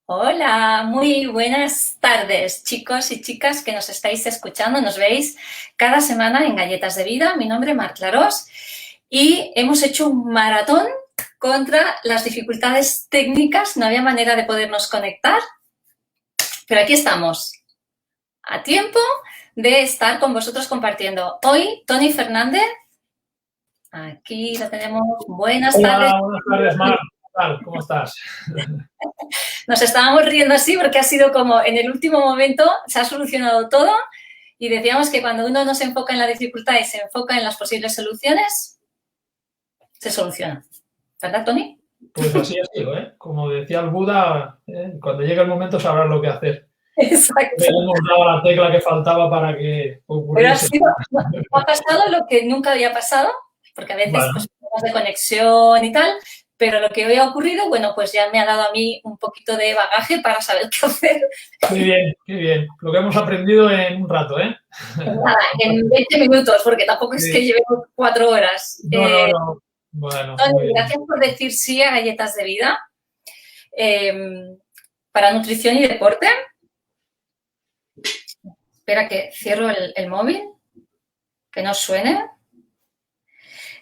Hola, muy buenas tardes, chicos y chicas que nos estáis escuchando, nos veis cada semana en Galletas de Vida. Mi nombre es Mar Clarós y hemos hecho un maratón contra las dificultades técnicas. No había manera de podernos conectar, pero aquí estamos, a tiempo de estar con vosotros compartiendo. Hoy, Tony Fernández, aquí lo tenemos. Buenas tardes. Hola, buenas tardes, Mar. ¿Qué tal? ¿Cómo estás? Nos estábamos riendo así porque ha sido como en el último momento se ha solucionado todo y decíamos que cuando uno no se enfoca en la dificultad y se enfoca en las posibles soluciones, se soluciona. ¿Verdad, Tony? Pues así ha sido, ¿eh? Como decía el Buda, cuando llegue el momento sabrás lo que hacer. Le Exacto. hemos dado la tecla que faltaba para que Pero ocurriese. ha pasado lo que nunca había pasado, porque a veces Bueno, pues problemas de conexión y tal, pero lo que hoy ha ocurrido, bueno, pues ya me ha dado a mí un poquito de bagaje para saber qué hacer. qué bien, qué bien. Lo que hemos aprendido en un rato, ¿eh? Nada, en 20 minutos, porque tampoco es que Sí. llevemos 4 horas. No, no, no. Bueno, muy Tony, bien. gracias por decir sí a Galletas de Vida para nutrición y deporte. Espera que cierro el móvil, que no suene.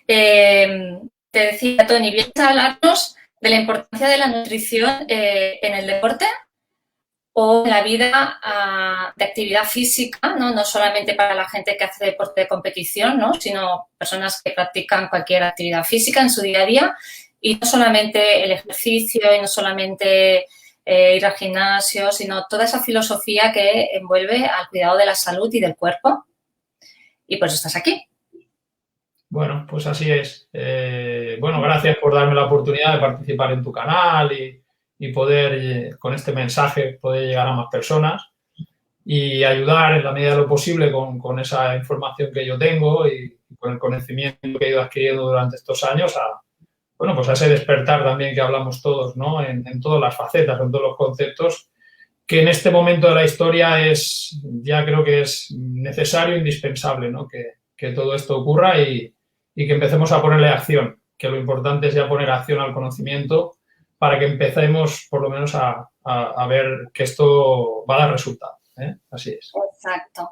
Te decía, Tony, vienes a hablarnos de la importancia de la nutrición en el deporte o en la vida de actividad física, ¿no? No solamente para la gente que hace deporte de competición, ¿no? Sino personas que practican cualquier actividad física en su día a día y no solamente el ejercicio y no solamente ir al gimnasio, sino toda esa filosofía que envuelve al cuidado de la salud y del cuerpo. Y por eso estás aquí. Bueno, pues así es. Bueno, gracias por darme la oportunidad de participar en tu canal y poder, con este mensaje, poder llegar a más personas y ayudar en la medida de lo posible con esa información que yo tengo y con el conocimiento que he ido adquiriendo durante estos años bueno, pues a ese despertar también que hablamos todos, ¿no? En todas las facetas, en todos los conceptos, que en este momento de la historia ya creo que es necesario, indispensable, ¿no? Que todo esto ocurra y que empecemos a ponerle acción, que lo importante es ya poner acción al conocimiento para que empecemos por lo menos a ver que esto va a dar resultado. Así es. Exacto.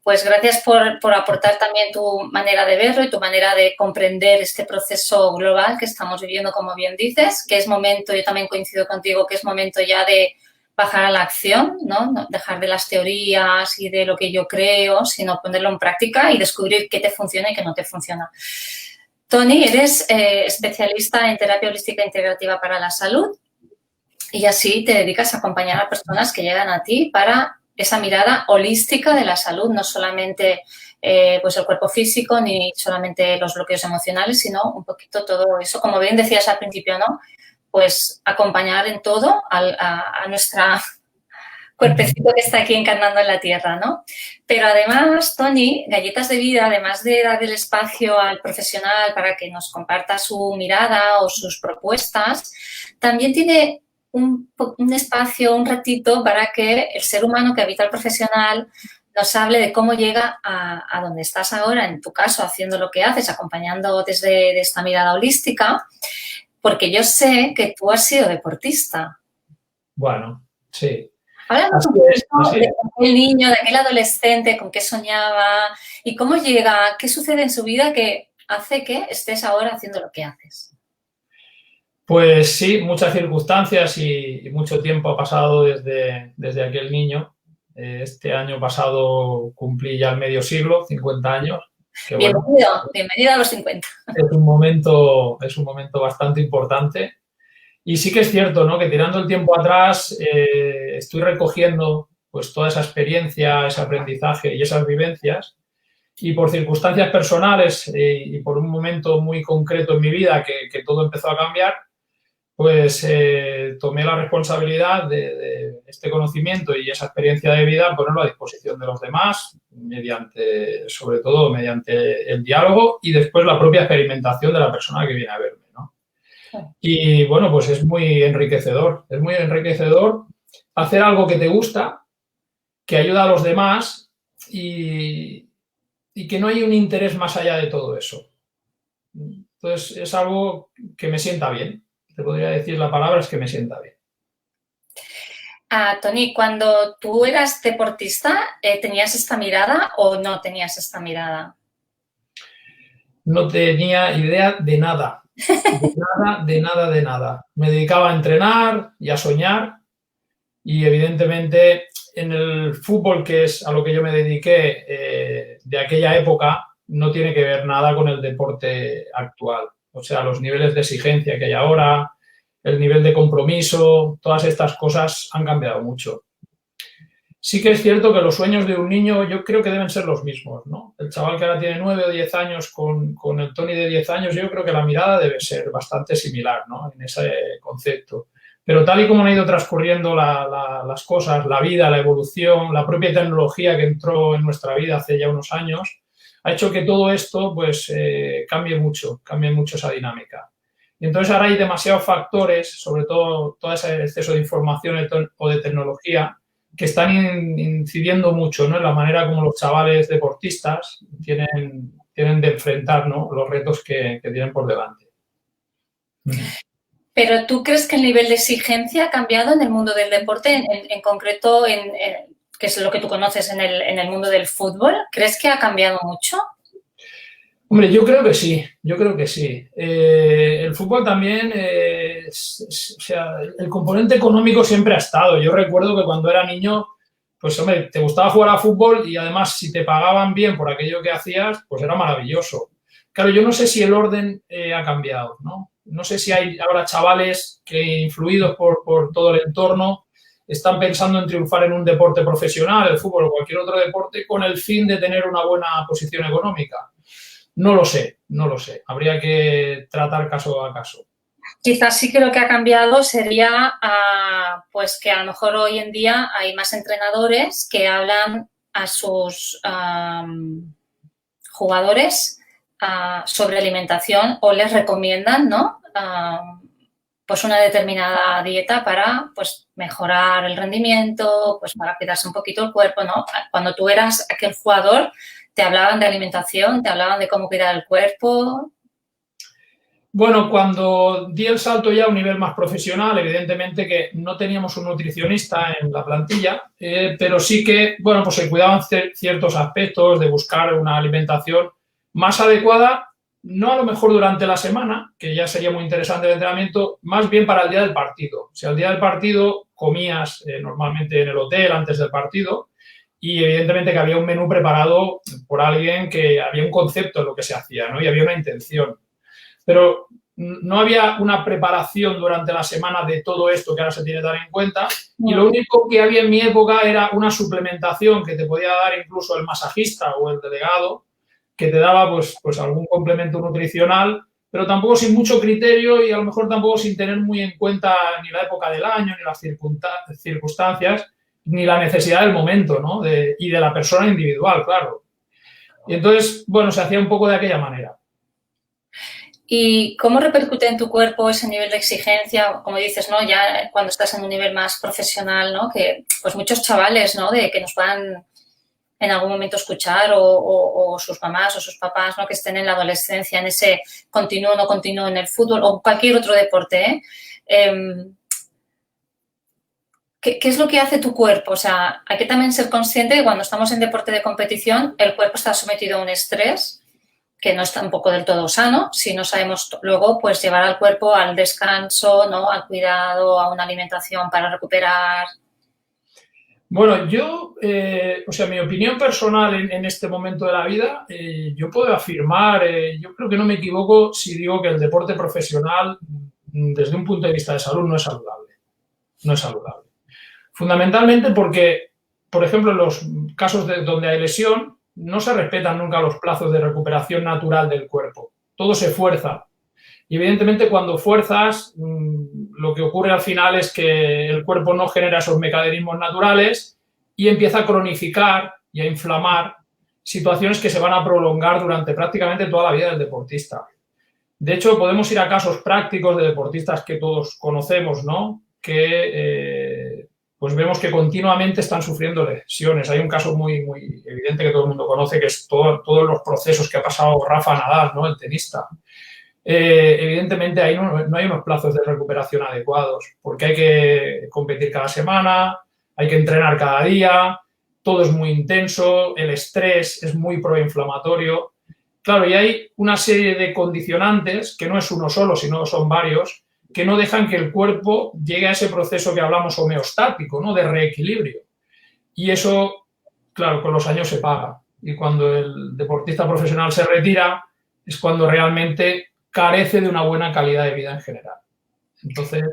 Pues gracias por aportar también tu manera de verlo y tu manera de comprender este proceso global que estamos viviendo, como bien dices, que es momento, yo también coincido contigo, que es momento ya de bajar a la acción, ¿no? Dejar de las teorías y de lo que yo creo, sino ponerlo en práctica y descubrir qué te funciona y qué no te funciona. Tony, eres especialista en terapia holística integrativa para la salud y así te dedicas a acompañar a personas que llegan a ti para esa mirada holística de la salud, no solamente pues el cuerpo físico ni solamente los bloqueos emocionales, sino un poquito todo eso. Como bien decías al principio, ¿no? Pues acompañar en todo a nuestra cuerpecito que está aquí encarnando en la tierra, ¿no? Pero además, Tony, Galletas de Vida, además de dar el espacio al profesional para que nos comparta su mirada o sus propuestas, también tiene un espacio, un ratito para que el ser humano que habita el profesional nos hable de cómo llega a donde estás ahora, en tu caso, haciendo lo que haces, acompañando desde esta mirada holística, porque yo sé que tú has sido deportista. Bueno, sí. Háblanos Así un es, poquito así de es. aquel niño, de aquel adolescente, con qué soñaba y cómo llega, qué sucede en su vida que hace que estés ahora haciendo lo que haces. Pues sí, muchas circunstancias y mucho tiempo ha pasado desde aquel niño. Este año pasado cumplí ya el medio siglo, 50 años, que bueno, Bienvenido, bienvenido a los 50. es un momento bastante importante. Y sí que es cierto, ¿no? Que tirando el tiempo atrás estoy recogiendo pues toda esa experiencia, ese aprendizaje y esas vivencias. Y por circunstancias personales y por un momento muy concreto en mi vida que todo empezó a cambiar, pues tomé la responsabilidad de este conocimiento y esa experiencia de vida, ponerlo a disposición de los demás, sobre todo mediante el diálogo y después la propia experimentación de la persona que viene a verme, ¿no? Y bueno, pues es muy enriquecedor hacer algo que te gusta, que ayuda a los demás y que no hay un interés más allá de todo eso. Entonces es algo que me sienta bien. Te podría decir la palabra es que me sienta bien. Toni, cuando tú eras deportista, ¿tenías esta mirada o no tenías esta mirada? No tenía idea de nada, de nada. Me dedicaba a entrenar y a soñar y evidentemente en el fútbol, que es a lo que yo me dediqué de aquella época, no tiene que ver nada con el deporte actual. O sea, los niveles de exigencia que hay ahora, el nivel de compromiso, todas estas cosas han cambiado mucho. Sí que es cierto que los sueños de un niño yo creo que deben ser los mismos, ¿no? El chaval que ahora tiene 9 o 10 años con el Toni de 10 años, yo creo que la mirada debe ser bastante similar, ¿no? En ese concepto. Pero tal y como han ido transcurriendo las cosas, la vida, la evolución, la propia tecnología que entró en nuestra vida hace ya unos años, ha hecho que todo esto pues cambie mucho esa dinámica. Y entonces ahora hay demasiados factores, sobre todo ese exceso de información o de tecnología, que están incidiendo mucho, ¿no?, en la manera como los chavales deportistas tienen de enfrentar, ¿no?, los retos que tienen por delante. ¿Pero tú crees que el nivel de exigencia ha cambiado en el mundo del deporte, en concreto, que es lo que tú conoces en el mundo del fútbol? ¿Crees que ha cambiado mucho? Hombre, yo creo que sí. El fútbol también, o sea, el componente económico siempre ha estado. Yo recuerdo que cuando era niño, pues hombre, te gustaba jugar a fútbol y además si te pagaban bien por aquello que hacías, pues era maravilloso. Claro, yo no sé si el orden ha cambiado, ¿no? No sé si hay ahora chavales que, influidos por todo el entorno, están pensando en triunfar en un deporte profesional, el fútbol o cualquier otro deporte, con el fin de tener una buena posición económica. No lo sé. Habría que tratar caso a caso. Quizás sí que lo que ha cambiado sería pues que a lo mejor hoy en día hay más entrenadores que hablan a sus jugadores sobre alimentación o les recomiendan, ¿no?, pues una determinada dieta para pues mejorar el rendimiento, pues para cuidarse un poquito el cuerpo, ¿no? Cuando tú eras aquel jugador, ¿te hablaban de alimentación? ¿Te hablaban de cómo cuidar el cuerpo? Bueno, cuando di el salto ya a un nivel más profesional, evidentemente que no teníamos un nutricionista en la plantilla, pero sí que, bueno, pues se cuidaban ciertos aspectos de buscar una alimentación más adecuada, no a lo mejor durante la semana, que ya sería muy interesante el entrenamiento, más bien para el día del partido. O sea, el día del partido comías normalmente en el hotel antes del partido y evidentemente que había un menú preparado por alguien que había un concepto de lo que se hacía, ¿no? Y había una intención. Pero no había una preparación durante la semana de todo esto que ahora se tiene que dar en cuenta y lo único que había en mi época era una suplementación que te podía dar incluso el masajista o el delegado, que te daba pues algún complemento nutricional, pero tampoco sin mucho criterio y a lo mejor tampoco sin tener muy en cuenta ni la época del año, ni las circunstancias, ni la necesidad del momento, ¿no? Y de la persona individual, claro. Y entonces, bueno, se hacía un poco de aquella manera. ¿Y cómo repercute en tu cuerpo ese nivel de exigencia? Como dices, ¿no?, ya cuando estás en un nivel más profesional, ¿no?, que pues muchos chavales, ¿no?, de que nos puedan en algún momento escuchar o sus mamás o sus papás, ¿no?, que estén en la adolescencia, en ese continuo o no continuo en el fútbol o cualquier otro deporte, ¿qué es lo que hace tu cuerpo? O sea, hay que también ser consciente que cuando estamos en deporte de competición, el cuerpo está sometido a un estrés que no es tampoco del todo sano, si no sabemos luego pues llevar al cuerpo al descanso, ¿no?, al cuidado, a una alimentación para recuperar. Bueno, yo, o sea, mi opinión personal en este momento de la vida, yo puedo afirmar, yo creo que no me equivoco si digo que el deporte profesional, desde un punto de vista de salud, no es saludable. No es saludable. Fundamentalmente porque, por ejemplo, en los casos donde hay lesión, no se respetan nunca los plazos de recuperación natural del cuerpo. Todo se fuerza. Y evidentemente cuando fuerzas, lo que ocurre al final es que el cuerpo no genera esos mecanismos naturales y empieza a cronificar y a inflamar situaciones que se van a prolongar durante prácticamente toda la vida del deportista. De hecho, podemos ir a casos prácticos de deportistas que todos conocemos, ¿no?, que pues vemos que continuamente están sufriendo lesiones. Hay un caso muy, muy evidente que todo el mundo conoce, que es todos los procesos que ha pasado Rafa Nadal, ¿no?, el tenista. evidentemente ahí no hay unos plazos de recuperación adecuados, porque hay que competir cada semana, hay que entrenar cada día, todo es muy intenso, el estrés es muy proinflamatorio. Claro, y hay una serie de condicionantes, que no es uno solo, sino son varios, que no dejan que el cuerpo llegue a ese proceso que hablamos homeostático, ¿no? De reequilibrio. Y eso, claro, con los años se paga. Y cuando el deportista profesional se retira, es cuando realmente carece de una buena calidad de vida en general. Entonces,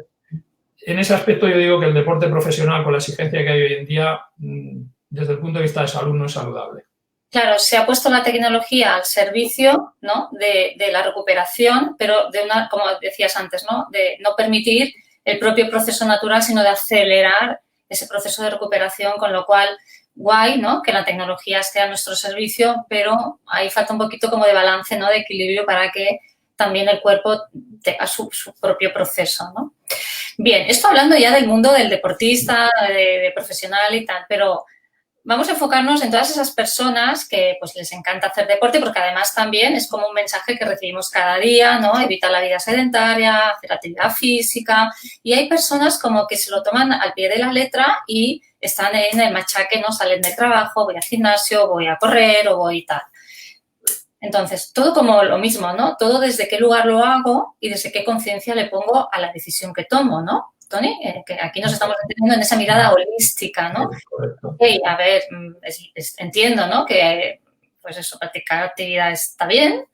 en ese aspecto yo digo que el deporte profesional, con la exigencia que hay hoy en día, desde el punto de vista de salud, no es saludable. Claro, se ha puesto la tecnología al servicio, ¿no? de la recuperación, pero como decías antes, ¿no? De no permitir el propio proceso natural, sino de acelerar ese proceso de recuperación, con lo cual, guay, ¿no? Que la tecnología esté a nuestro servicio, pero ahí falta un poquito como de balance, ¿no? De equilibrio para que también el cuerpo tenga su propio proceso, ¿no? Bien, esto hablando ya del mundo del deportista, de profesional y tal, pero vamos a enfocarnos en todas esas personas que pues les encanta hacer deporte, porque además también es como un mensaje que recibimos cada día, ¿no? Evitar la vida sedentaria, hacer actividad física, y hay personas como que se lo toman al pie de la letra y están en el machaque, ¿no? Salen del trabajo, voy al gimnasio, voy a correr o voy tal. Entonces, todo como lo mismo, ¿no? Todo desde qué lugar lo hago y desde qué conciencia le pongo a la decisión que tomo, ¿no? Tony, que aquí nos estamos entendiendo en esa mirada holística, ¿no? Correcto. Okay, a ver, entiendo, ¿no? Que, pues eso, practicar actividad está bien,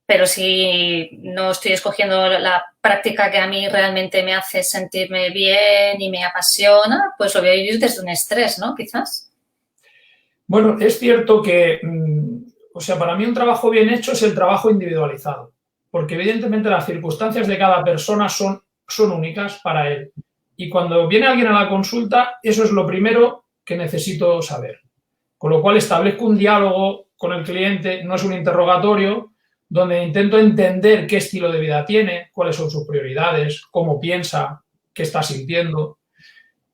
pero si no estoy escogiendo la práctica que a mí realmente me hace sentirme bien y me apasiona, pues lo voy a vivir desde un estrés, ¿no? Quizás. Bueno, es cierto que, o sea, para mí un trabajo bien hecho es el trabajo individualizado, porque evidentemente las circunstancias de cada persona son únicas para él. Y cuando viene alguien a la consulta, eso es lo primero que necesito saber. Con lo cual establezco un diálogo con el cliente, no es un interrogatorio, donde intento entender qué estilo de vida tiene, cuáles son sus prioridades, cómo piensa, qué está sintiendo.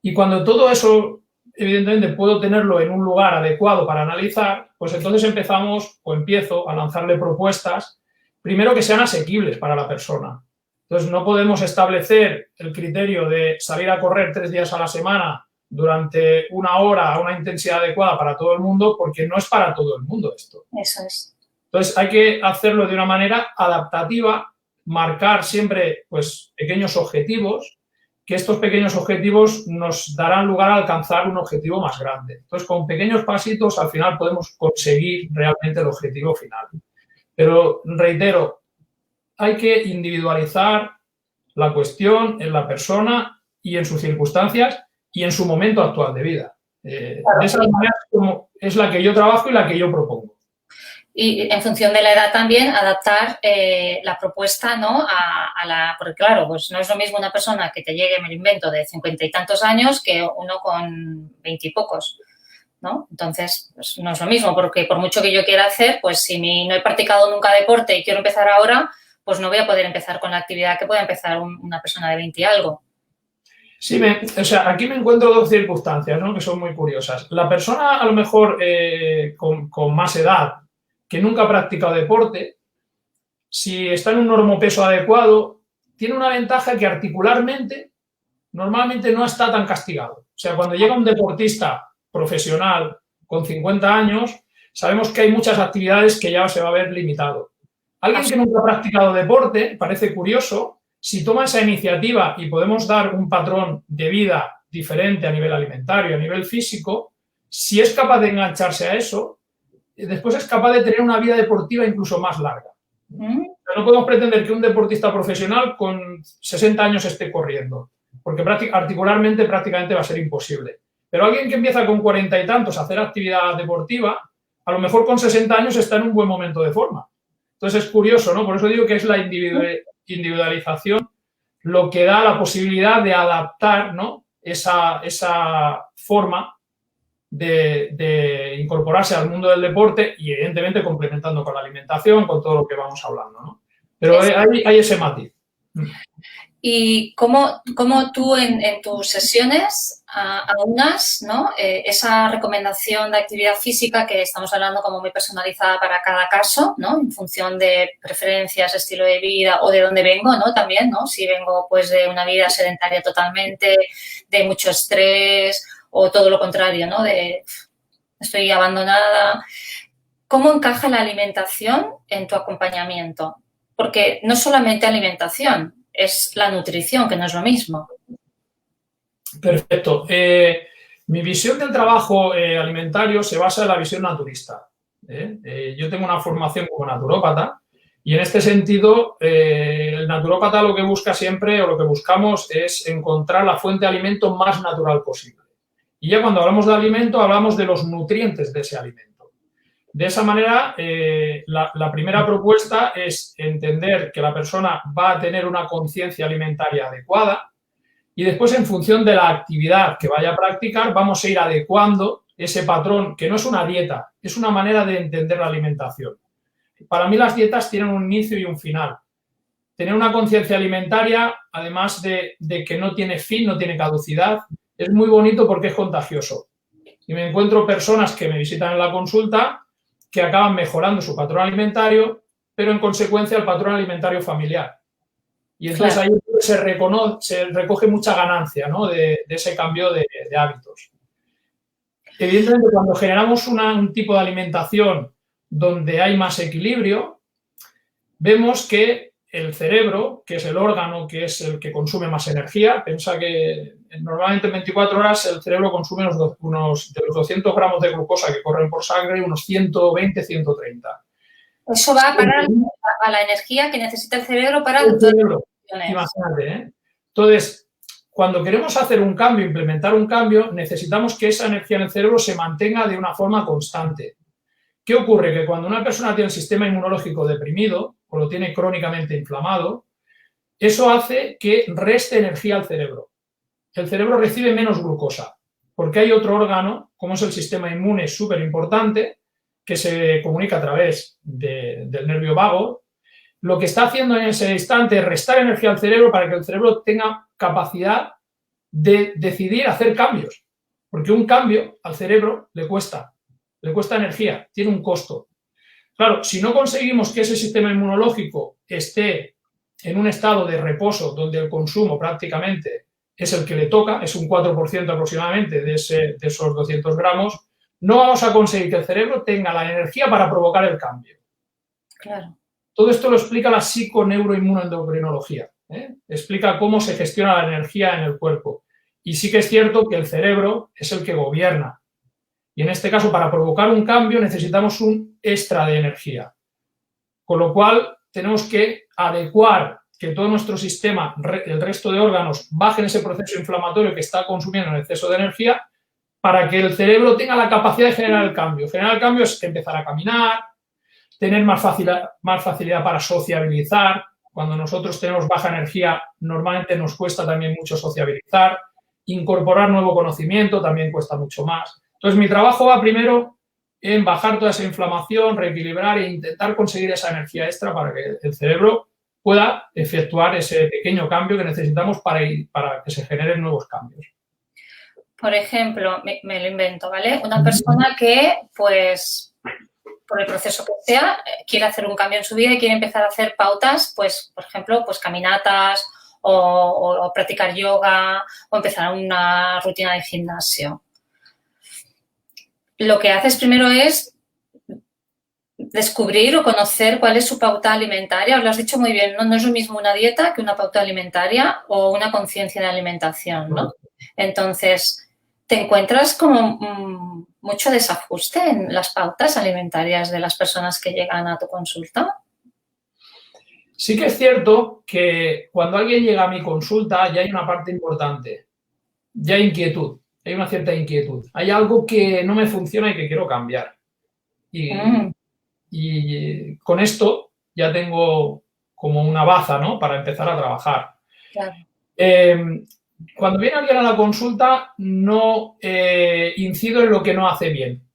Y cuando todo eso, evidentemente, puedo tenerlo en un lugar adecuado para analizar, pues entonces empiezo a lanzarle propuestas, primero que sean asequibles para la persona. Entonces, no podemos establecer el criterio de salir a correr 3 días a la semana durante 1 hora a una intensidad adecuada para todo el mundo, porque no es para todo el mundo esto. Eso es. Entonces, hay que hacerlo de una manera adaptativa, marcar siempre pues, pequeños objetivos, que estos pequeños objetivos nos darán lugar a alcanzar un objetivo más grande. Entonces, con pequeños pasitos, al final podemos conseguir realmente el objetivo final. Pero, reitero, hay que individualizar la cuestión en la persona y en sus circunstancias y en su momento actual de vida. De esa manera es la que yo trabajo y la que yo propongo. Y en función de la edad también adaptar la propuesta, ¿no? Porque claro, pues no es lo mismo una persona que te llegue, me lo invento, de 50 y tantos años que uno con 20 y pocos, ¿no? Entonces, pues no es lo mismo, porque por mucho que yo quiera hacer, pues si no he practicado nunca deporte y quiero empezar ahora, pues no voy a poder empezar con la actividad que pueda empezar una persona de 20 y algo. Sí, o sea, aquí me encuentro 2 circunstancias, ¿no? Que son muy curiosas. La persona, a lo mejor, con más edad, que nunca ha practicado deporte, si está en un normopeso adecuado, tiene una ventaja que articularmente normalmente no está tan castigado. O sea, cuando llega un deportista profesional con 50 años, sabemos que hay muchas actividades que ya se va a ver limitado. Alguien que nunca ha practicado deporte, parece curioso, si toma esa iniciativa y podemos dar un patrón de vida diferente a nivel alimentario, a nivel físico, si es capaz de engancharse a eso, después es capaz de tener una vida deportiva incluso más larga. No podemos pretender que un deportista profesional con 60 años esté corriendo, porque articularmente prácticamente va a ser imposible. Pero alguien que empieza con 40 y tantos a hacer actividad deportiva, a lo mejor con 60 años está en un buen momento de forma. Entonces es curioso, ¿no? Por eso digo que es la individualización lo que da la posibilidad de adaptar, ¿no? esa forma de incorporarse al mundo del deporte y evidentemente complementando con la alimentación, con todo lo que vamos hablando, ¿no? Pero hay ese matiz. ¿Y cómo tú en tus sesiones aunas, ¿no? Esa recomendación de actividad física que estamos hablando como muy personalizada para cada caso, ¿no? En función de preferencias, estilo de vida o de dónde vengo, ¿no? También, ¿no? Si vengo pues de una vida sedentaria totalmente, de mucho estrés o todo lo contrario, ¿no? De estoy abandonada. ¿Cómo encaja la alimentación en tu acompañamiento? Porque no solamente alimentación, es la nutrición, que no es lo mismo. Perfecto. Mi visión del trabajo alimentario se basa en la visión naturista. Yo tengo una formación como naturópata y en este sentido el naturópata lo que busca siempre o lo que buscamos es encontrar la fuente de alimento más natural posible. Y ya cuando hablamos de alimento hablamos de los nutrientes de ese alimento. De esa manera, la primera propuesta es entender que la persona va a tener una conciencia alimentaria adecuada y después, en función de la actividad que vaya a practicar, vamos a ir adecuando ese patrón, que no es una dieta, es una manera de entender la alimentación. Para mí las dietas tienen un inicio y un final. Tener una conciencia alimentaria, además de que no tiene fin, no tiene caducidad, es muy bonito porque es contagioso. Y me encuentro personas que me visitan en la consulta que acaban mejorando su patrón alimentario, pero en consecuencia el patrón alimentario familiar. Y entonces ahí se recoge mucha ganancia, ¿no? de ese cambio de hábitos. Evidentemente, cuando generamos un tipo de alimentación donde hay más equilibrio, vemos que el cerebro, que es el órgano que es el que consume más energía, piensa que normalmente en 24 horas el cerebro consume de los 200 gramos de glucosa que corren por sangre, unos 120, 130. Eso va a parar a la energía que necesita el cerebro para... El cerebro, imagínate, ¿eh? Entonces, cuando queremos hacer un cambio, implementar un cambio, necesitamos que esa energía en el cerebro se mantenga de una forma constante. ¿Qué ocurre? Que cuando una persona tiene el sistema inmunológico deprimido o lo tiene crónicamente inflamado, eso hace que reste energía al cerebro. El cerebro recibe menos glucosa, porque hay otro órgano, como es el sistema inmune, súper importante, que se comunica a través del nervio vago. Lo que está haciendo en ese instante es restar energía al cerebro para que el cerebro tenga capacidad de decidir hacer cambios. Porque un cambio al cerebro le cuesta energía, tiene un costo. Claro, si no conseguimos que ese sistema inmunológico esté en un estado de reposo donde el consumo prácticamente es el que le toca, es un 4% aproximadamente de esos 200 gramos, no vamos a conseguir que el cerebro tenga la energía para provocar el cambio. Claro. Todo esto lo explica la psiconeuroinmunoendocrinología. Explica cómo se gestiona la energía en el cuerpo. Y sí que es cierto que el cerebro es el que gobierna. Y en este caso, para provocar un cambio, necesitamos un extra de energía. Con lo cual, tenemos que adecuar que todo nuestro sistema, el resto de órganos, bajen ese proceso inflamatorio que está consumiendo en exceso de energía para que el cerebro tenga la capacidad de generar el cambio. Generar el cambio es empezar a caminar, tener más facilidad para sociabilizar. Cuando nosotros tenemos baja energía, normalmente nos cuesta también mucho sociabilizar. Incorporar nuevo conocimiento también cuesta mucho más. Entonces, mi trabajo va primero en bajar toda esa inflamación, reequilibrar e intentar conseguir esa energía extra para que el cerebro pueda efectuar ese pequeño cambio que necesitamos para que se generen nuevos cambios. Por ejemplo, me lo invento, ¿vale? Una persona que, pues, por el proceso que sea, quiere hacer un cambio en su vida y quiere empezar a hacer pautas, pues, por ejemplo, pues caminatas o practicar yoga o empezar una rutina de gimnasio. Lo que haces primero es descubrir o conocer cuál es su pauta alimentaria. Os lo has dicho muy bien, no es lo mismo una dieta que una pauta alimentaria o una conciencia de alimentación, ¿no? Entonces, ¿te encuentras como mucho desajuste en las pautas alimentarias de las personas que llegan a tu consulta? Sí que es cierto que cuando alguien llega a mi consulta ya hay una parte importante, ya hay inquietud. Hay una cierta inquietud. Hay algo que no me funciona y que quiero cambiar. Y con esto ya tengo como una baza, ¿no? Para empezar a trabajar. Claro. Cuando viene alguien a la consulta, no incido en lo que no hace bien.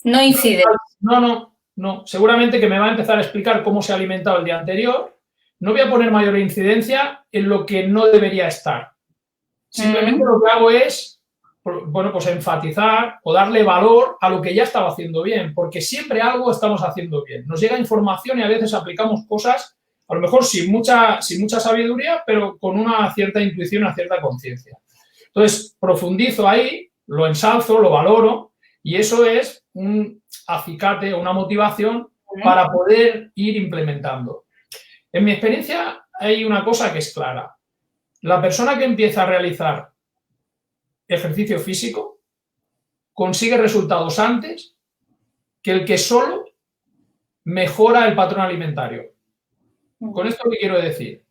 No incide. No. Seguramente que me va a empezar a explicar cómo se ha alimentado el día anterior no voy a poner mayor incidencia en lo que no debería estar. Simplemente lo que hago es, bueno, pues enfatizar o darle valor a lo que ya estaba haciendo bien, porque siempre algo estamos haciendo bien. Nos llega información y a veces aplicamos cosas, a lo mejor sin mucha sabiduría, pero con una cierta intuición, una cierta conciencia. Entonces, profundizo ahí, lo ensalzo, lo valoro, y eso es un acicate, una motivación para poder ir implementando. En mi experiencia hay una cosa que es clara. La persona que empieza a realizar ejercicio físico consigue resultados antes que el que solo mejora el patrón alimentario. Con esto, ¿qué quiero decir?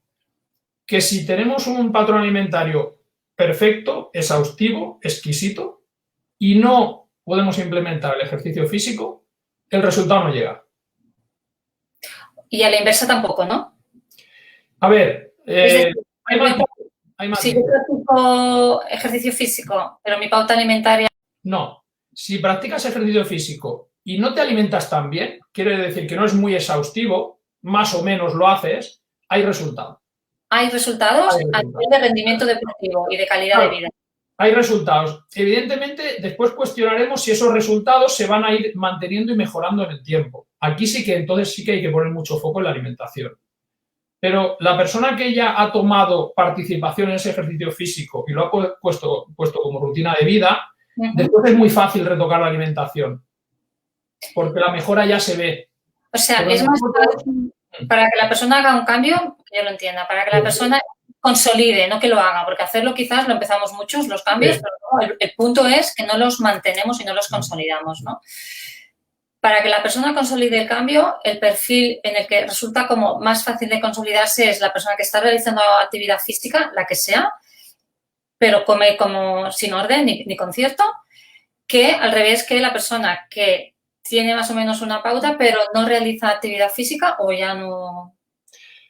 Que si tenemos un patrón alimentario perfecto, exhaustivo, exquisito, y no podemos implementar el ejercicio físico, el resultado no llega. Y a la inversa tampoco, ¿no? A ver, hay más. Si yo practico ejercicio físico, pero mi pauta alimentaria... No. Si practicas ejercicio físico y no te alimentas tan bien, quiere decir que no es muy exhaustivo, más o menos lo haces, hay resultado. Hay resultados a nivel de rendimiento deportivo y de calidad de vida. Hay resultados. Evidentemente, después cuestionaremos si esos resultados se van a ir manteniendo y mejorando en el tiempo. Aquí sí que entonces sí que hay que poner mucho foco en la alimentación. Pero la persona que ya ha tomado participación en ese ejercicio físico y lo ha puesto como rutina de vida, después es muy fácil retocar la alimentación, porque la mejora ya se ve. O sea, es más fácil para que la persona haga un cambio, que yo lo entienda, para que la persona consolide, no que lo haga, porque hacerlo quizás lo empezamos muchos, los cambios, pero no, el punto es que no los mantenemos y no los consolidamos, ¿no? Para que la persona consolide el cambio, el perfil en el que resulta como más fácil de consolidarse es la persona que está realizando actividad física, la que sea, pero come como sin orden ni concierto, que al revés que la persona que tiene más o menos una pauta, pero no realiza actividad física o ya no...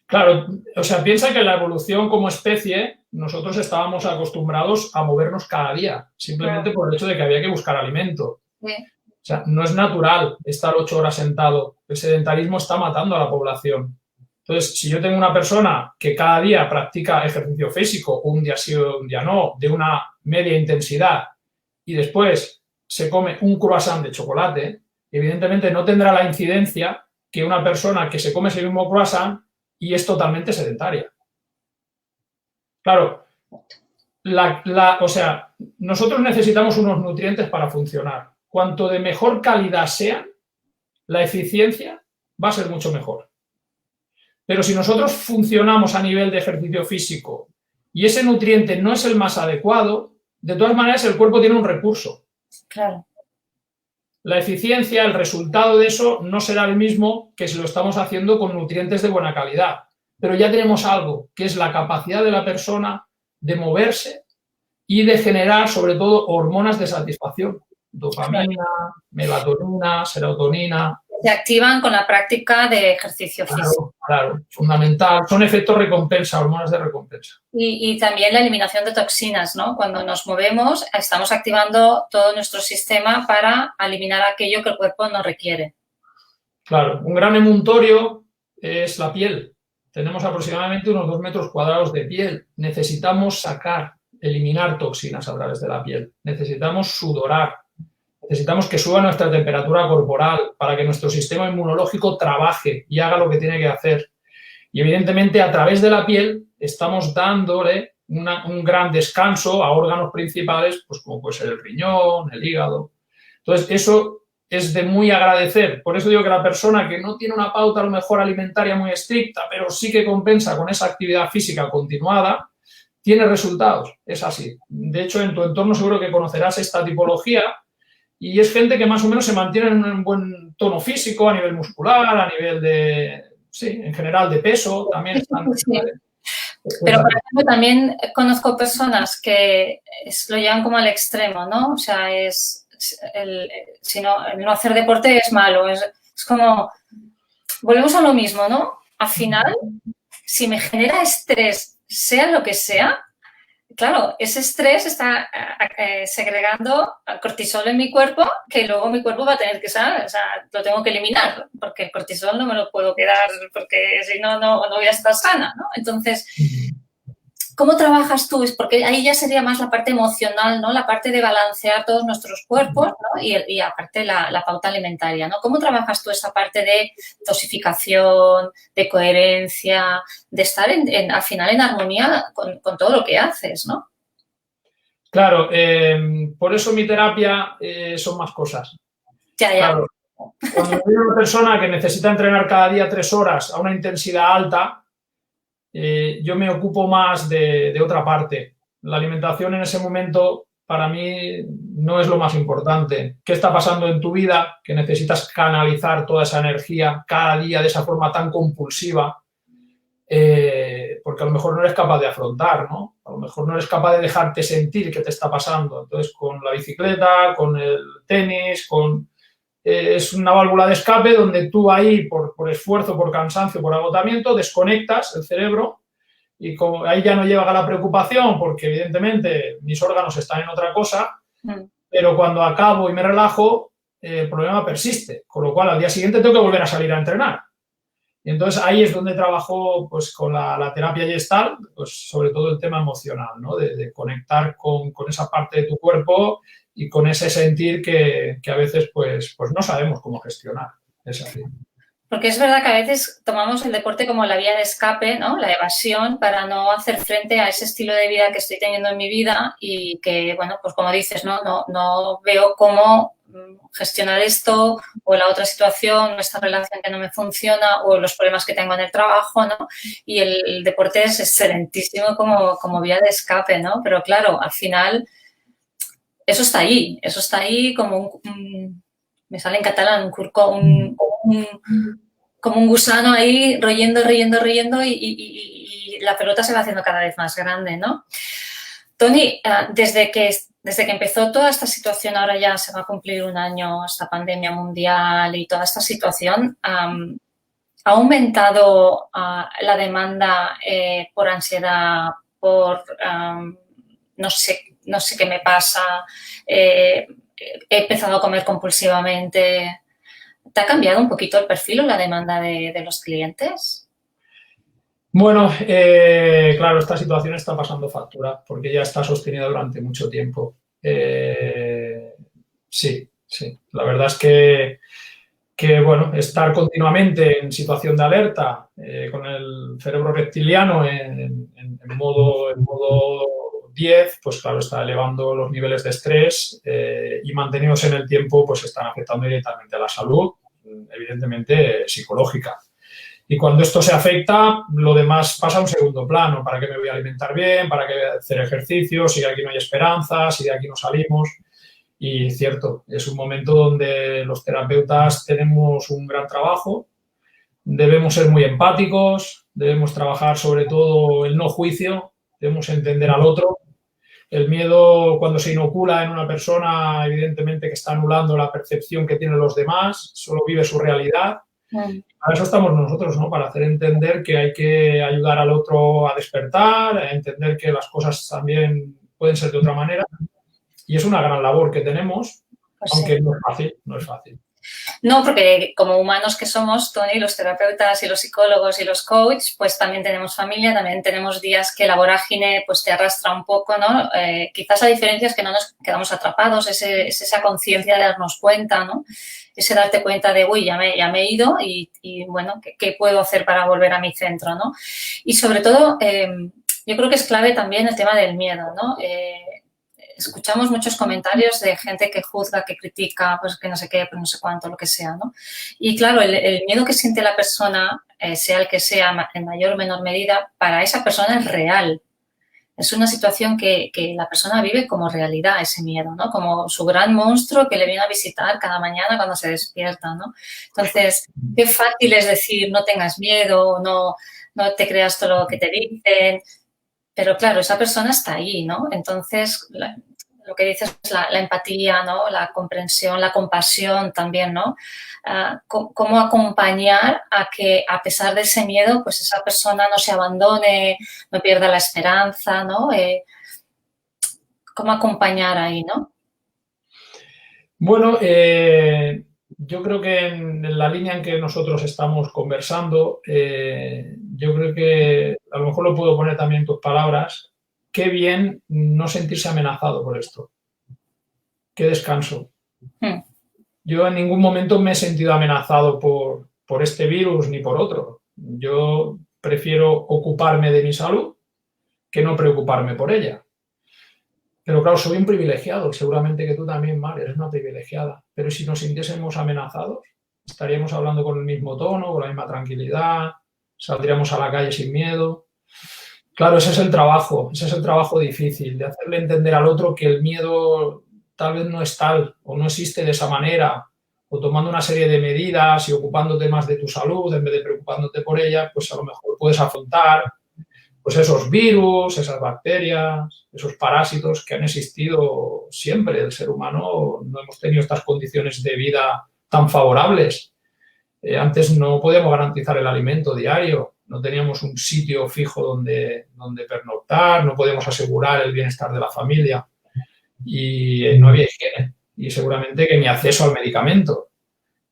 Claro, o sea, piensa que en la evolución como especie nosotros estábamos acostumbrados a movernos cada día, simplemente por el hecho de que había que buscar alimento. Sí. O sea, no es natural estar 8 horas sentado. El sedentarismo está matando a la población. Entonces, si yo tengo una persona que cada día practica ejercicio físico, un día sí o un día no, de una media intensidad, y después se come un croissant de chocolate, evidentemente no tendrá la incidencia que una persona que se come ese mismo croissant y es totalmente sedentaria. Claro, o sea, nosotros necesitamos unos nutrientes para funcionar. Cuanto de mejor calidad sean, la eficiencia va a ser mucho mejor. Pero si nosotros funcionamos a nivel de ejercicio físico y ese nutriente no es el más adecuado, de todas maneras el cuerpo tiene un recurso. Claro. La eficiencia, el resultado de eso no será el mismo que si lo estamos haciendo con nutrientes de buena calidad. Pero ya tenemos algo, que es la capacidad de la persona de moverse y de generar, sobre todo, hormonas de satisfacción. Dopamina, melatonina, serotonina. Se activan con la práctica de ejercicio físico. Claro, fundamental. Son efectos recompensa, hormonas de recompensa. Y también la eliminación de toxinas, ¿no? Cuando nos movemos, estamos activando todo nuestro sistema para eliminar aquello que el cuerpo no requiere. Claro, un gran emuntorio es la piel. Tenemos aproximadamente unos 2 metros cuadrados de piel. Necesitamos eliminar toxinas a través de la piel. Necesitamos sudorar. Necesitamos que suba nuestra temperatura corporal para que nuestro sistema inmunológico trabaje y haga lo que tiene que hacer. Y evidentemente a través de la piel estamos dándole un gran descanso a órganos principales, pues como puede ser el riñón, el hígado. Entonces eso es de muy agradecer. Por eso digo que la persona que no tiene una pauta a lo mejor alimentaria muy estricta, pero sí que compensa con esa actividad física continuada, tiene resultados. Es así. De hecho, en tu entorno seguro que conocerás esta tipología. Y es gente que más o menos se mantiene en un buen tono físico, a nivel muscular, a nivel de, sí, en general de peso, también están... Sí. Pero, por ejemplo, también conozco personas que lo llevan como al extremo, ¿no? O sea, el no hacer deporte es malo. Es como, volvemos a lo mismo, ¿no? Al final, si me genera estrés, sea lo que sea, claro, ese estrés está segregando cortisol en mi cuerpo, que luego mi cuerpo va a tener que saber, o sea, lo tengo que eliminar, porque el cortisol no me lo puedo quedar, porque si no, no voy a estar sana, ¿no? Entonces, ¿cómo trabajas tú? Porque ahí ya sería más la parte emocional, ¿no? La parte de balancear todos nuestros cuerpos, ¿no? Y aparte la pauta alimentaria, ¿no? ¿Cómo trabajas tú esa parte de dosificación, de coherencia, de estar al final en armonía con todo lo que haces, ¿no? Claro, por eso mi terapia son más cosas. Ya. Claro, cuando hay una persona que necesita entrenar cada día 3 horas a una intensidad alta, yo me ocupo más de otra parte. La alimentación en ese momento para mí no es lo más importante. ¿Qué está pasando en tu vida? Que necesitas canalizar toda esa energía cada día de esa forma tan compulsiva, porque a lo mejor no eres capaz de afrontar, ¿no? A lo mejor no eres capaz de dejarte sentir qué te está pasando. Entonces, con la bicicleta, con el tenis, es una válvula de escape donde tú ahí, por esfuerzo, por cansancio, por agotamiento, desconectas el cerebro y como ahí ya no llega la preocupación porque evidentemente mis órganos están en otra cosa, pero cuando acabo y me relajo, el problema persiste, con lo cual al día siguiente tengo que volver a salir a entrenar. Y entonces ahí es donde trabajo pues, con la terapia Gestalt, pues, sobre todo el tema emocional, ¿no? De conectar con esa parte de tu cuerpo y con ese sentir que a veces pues no sabemos cómo gestionar. Es así. Porque es verdad que a veces tomamos el deporte como la vía de escape, ¿no? La evasión para no hacer frente a ese estilo de vida que estoy teniendo en mi vida y que, bueno, pues como dices, no veo cómo gestionar esto o la otra situación o esta relación que no me funciona o los problemas que tengo en el trabajo, ¿no? Y el deporte es excelentísimo como vía de escape, ¿no? Pero claro, al final eso está ahí como me sale en catalán, como un gusano ahí royendo y la pelota se va haciendo cada vez más grande, ¿no? Toni, desde que empezó toda esta situación, ahora ya se va a cumplir un año, esta pandemia mundial y toda esta situación, ¿ha aumentado la demanda por ansiedad, por no sé qué me pasa, he empezado a comer compulsivamente? ¿Te ha cambiado un poquito el perfil o la demanda de los clientes? Bueno, claro, esta situación está pasando factura porque ya está sostenida durante mucho tiempo. Sí. La verdad es que, bueno, estar continuamente en situación de alerta, con el cerebro reptiliano en modo 10, pues claro, está elevando los niveles de estrés y mantenidos en el tiempo, pues están afectando directamente a la salud, evidentemente psicológica. Y cuando esto se afecta, lo demás pasa a un segundo plano. ¿Para qué me voy a alimentar bien? ¿Para qué voy a hacer ejercicio? Si de aquí no hay esperanza, si de aquí no salimos. Y cierto, es un momento donde los terapeutas tenemos un gran trabajo. Debemos ser muy empáticos, debemos trabajar sobre todo el no juicio, debemos entender al otro. El miedo, cuando se inocula en una persona, evidentemente que está anulando la percepción que tienen los demás, solo vive su realidad. Para eso estamos nosotros, ¿no? Para hacer entender que hay que ayudar al otro a despertar, a entender que las cosas también pueden ser de otra manera. Y es una gran labor que tenemos, pues aunque sí. No es fácil. No, porque como humanos que somos, Toni, los terapeutas y los psicólogos y los coaches, pues también tenemos familia, también tenemos días que la vorágine pues te arrastra un poco, ¿no? Quizás la diferencia es que no nos quedamos atrapados, es esa conciencia de darnos cuenta, ¿no? Ese darte cuenta de, uy, ya me he ido y bueno, ¿qué puedo hacer para volver a mi centro, ¿no? Y sobre todo, yo creo que es clave también el tema del miedo, ¿no? Escuchamos muchos comentarios de gente que juzga, que critica, pues que no sé qué, pues no sé cuánto, lo que sea, ¿no? Y claro, el miedo que siente la persona, sea el que sea, en mayor o menor medida, para esa persona es real. Es una situación que la persona vive como realidad, ese miedo, ¿no? Como su gran monstruo que le viene a visitar cada mañana cuando se despierta, ¿no? Entonces, qué fácil es decir, no tengas miedo, no te creas todo lo que te dicen. Pero claro, esa persona está ahí, ¿no? Entonces, lo que dices es la empatía, ¿no? La comprensión, la compasión también, ¿no? Cómo acompañar a que, a pesar de ese miedo, pues esa persona no se abandone, no pierda la esperanza, ¿no? cómo acompañar ahí, ¿no? Bueno, yo creo que en la línea en que nosotros estamos conversando, yo creo que a lo mejor lo puedo poner también en tus palabras. Qué bien no sentirse amenazado por esto. Qué descanso. Yo en ningún momento me he sentido amenazado por este virus ni por otro. Yo prefiero ocuparme de mi salud que no preocuparme por ella. Pero claro, soy un privilegiado, seguramente que tú también, Mar, eres una privilegiada. Pero si nos sintiésemos amenazados, estaríamos hablando con el mismo tono, con la misma tranquilidad, saldríamos a la calle sin miedo. Claro, ese es el trabajo difícil, de hacerle entender al otro que el miedo tal vez no es tal o no existe de esa manera, o tomando una serie de medidas y ocupándote más de tu salud en vez de preocupándote por ella, pues a lo mejor puedes afrontar pues esos virus, esas bacterias, esos parásitos que han existido siempre. El ser humano no hemos tenido estas condiciones de vida tan favorables. Antes no podíamos garantizar el alimento diario, no teníamos un sitio fijo donde pernoctar, no podíamos asegurar el bienestar de la familia y no había higiene y seguramente que ni acceso al medicamento.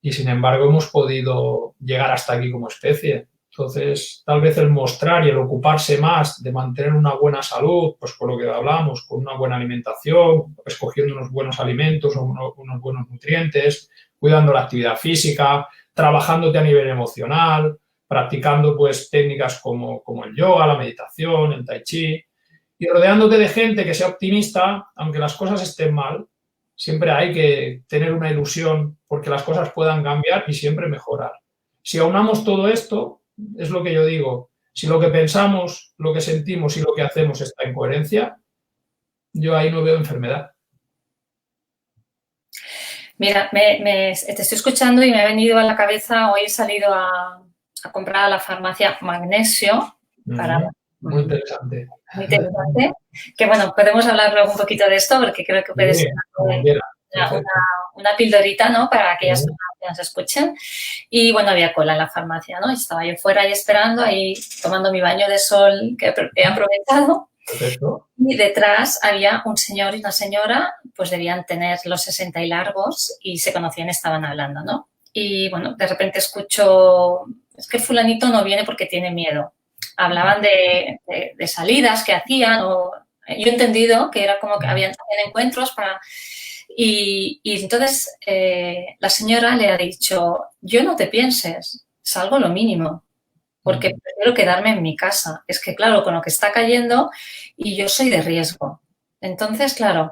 Y sin embargo hemos podido llegar hasta aquí como especie. Entonces, tal vez el mostrar y el ocuparse más de mantener una buena salud, pues por lo que hablamos, con una buena alimentación, escogiendo unos buenos alimentos o unos buenos nutrientes, cuidando la actividad física, trabajándote a nivel emocional, practicando pues técnicas como el yoga, la meditación, el tai chi, y rodeándote de gente que sea optimista, aunque las cosas estén mal, siempre hay que tener una ilusión porque las cosas puedan cambiar y siempre mejorar. Si aunamos todo esto, es lo que yo digo, si lo que pensamos, lo que sentimos y lo que hacemos está en coherencia, yo ahí no veo enfermedad. Mira, te estoy escuchando y me ha venido a la cabeza, hoy he salido a comprar a la farmacia magnesio. Muy interesante. Muy interesante. Que bueno, podemos hablar luego un poquito de esto porque creo que puede ser una pildorita, ¿no? Para aquellas personas que nos escuchen. Y bueno, había cola en la farmacia, ¿no? Estaba yo fuera ahí esperando, ahí tomando mi baño de sol que he aprovechado. Perfecto. Y detrás había un señor y una señora, pues debían tener los 60 y largos y se conocían, estaban hablando, ¿no? Y bueno, de repente escucho, es que fulanito no viene porque tiene miedo. Hablaban de salidas que hacían, o yo he entendido que era como que habían también encuentros para... Y entonces la señora le ha dicho, yo no te pienses, salgo lo mínimo, porque prefiero quedarme en mi casa. Es que, claro, con lo que está cayendo y yo soy de riesgo. Entonces, claro,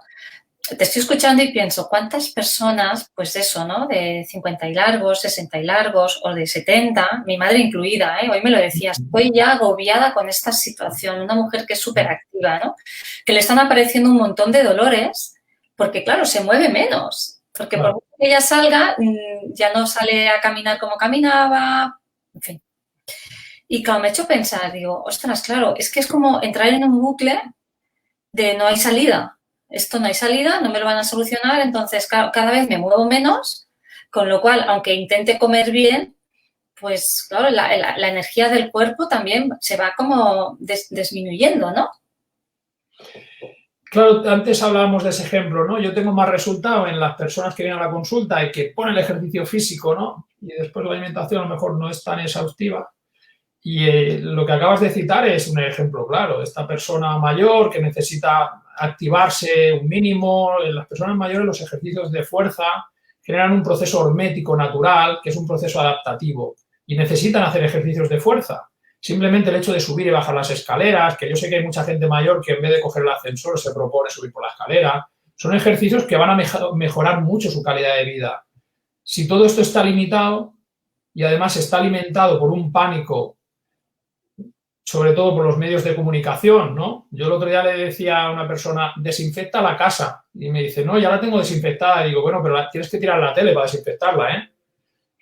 te estoy escuchando y pienso, ¿cuántas personas, pues eso, ¿no? De 50 y largos, 60 y largos o de 70, mi madre incluida, hoy me lo decía, estoy ya agobiada con esta situación, una mujer que es súper activa, ¿no? Que le están apareciendo un montón de dolores porque, claro, se mueve menos, porque por mucho que ella salga, ya no sale a caminar como caminaba, en fin. Y claro, me ha hecho pensar, digo, ostras, claro, es que es como entrar en un bucle de no hay salida. Esto no hay salida, no me lo van a solucionar, entonces cada vez me muevo menos, con lo cual, aunque intente comer bien, pues claro, la energía del cuerpo también se va como disminuyendo, ¿no? Claro, antes hablábamos de ese ejemplo, ¿no? Yo tengo más resultado en las personas que vienen a la consulta y que ponen el ejercicio físico, ¿no? Y después la alimentación a lo mejor no es tan exhaustiva. Y lo que acabas de citar es un ejemplo claro. Esta persona mayor que necesita activarse un mínimo, en las personas mayores los ejercicios de fuerza generan un proceso hormético natural, que es un proceso adaptativo, y necesitan hacer ejercicios de fuerza. Simplemente el hecho de subir y bajar las escaleras, que yo sé que hay mucha gente mayor que en vez de coger el ascensor se propone subir por la escalera, son ejercicios que van a mejorar mucho su calidad de vida. Si todo esto está limitado y además está alimentado por un pánico, sobre todo por los medios de comunicación, ¿no? Yo el otro día le decía a una persona, desinfecta la casa. Y me dice, no, ya la tengo desinfectada. Y digo, bueno, pero tienes que tirar la tele para desinfectarla, ¿eh?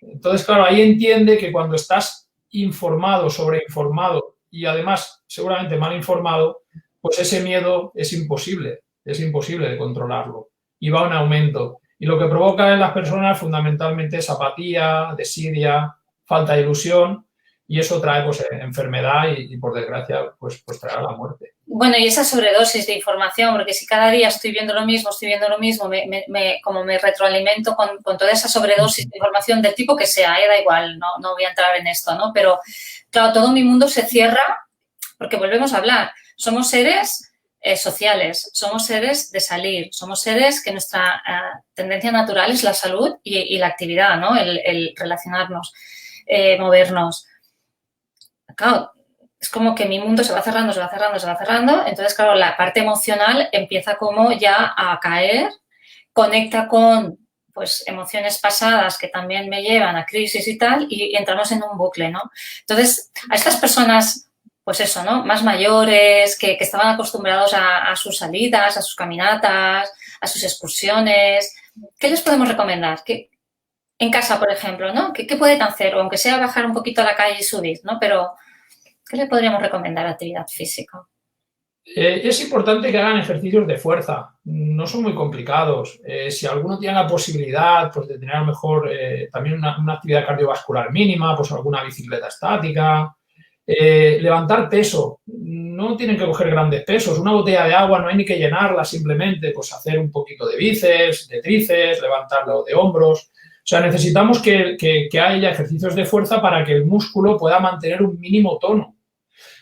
Entonces, claro, ahí entiende que cuando estás informado, sobreinformado y además seguramente mal informado, pues ese miedo es imposible de controlarlo y va en aumento. Y lo que provoca en las personas fundamentalmente es apatía, desidia, falta de ilusión. Y eso trae pues enfermedad y por desgracia pues traerá la muerte. Bueno, y esa sobredosis de información, porque si cada día estoy viendo lo mismo, como me retroalimento con toda esa sobredosis de información del tipo que sea, da igual, no voy a entrar en esto, ¿no? Pero, claro, todo mi mundo se cierra porque volvemos a hablar. Somos seres sociales, somos seres de salir, somos seres que nuestra tendencia natural es la salud y la actividad, ¿no? El relacionarnos, movernos. Claro, es como que mi mundo se va cerrando, se va cerrando, se va cerrando. Entonces, claro, la parte emocional empieza como ya a caer, conecta con pues emociones pasadas que también me llevan a crisis y tal, y entramos en un bucle, ¿no? Entonces, a estas personas, pues eso, ¿no? Más mayores, que estaban acostumbrados a sus salidas, a sus caminatas, a sus excursiones, ¿qué les podemos recomendar? En casa, por ejemplo, ¿no? ¿Qué pueden hacer? O aunque sea bajar un poquito a la calle y subir, ¿no? Pero ¿qué le podríamos recomendar a actividad física? Es importante que hagan ejercicios de fuerza, no son muy complicados. Si alguno tiene la posibilidad pues, de tener a lo mejor también una actividad cardiovascular mínima, pues alguna bicicleta estática, levantar peso, no tienen que coger grandes pesos, una botella de agua no hay ni que llenarla, simplemente pues hacer un poquito de bíceps, de tríceps, levantarlo de hombros. O sea, necesitamos que haya ejercicios de fuerza para que el músculo pueda mantener un mínimo tono.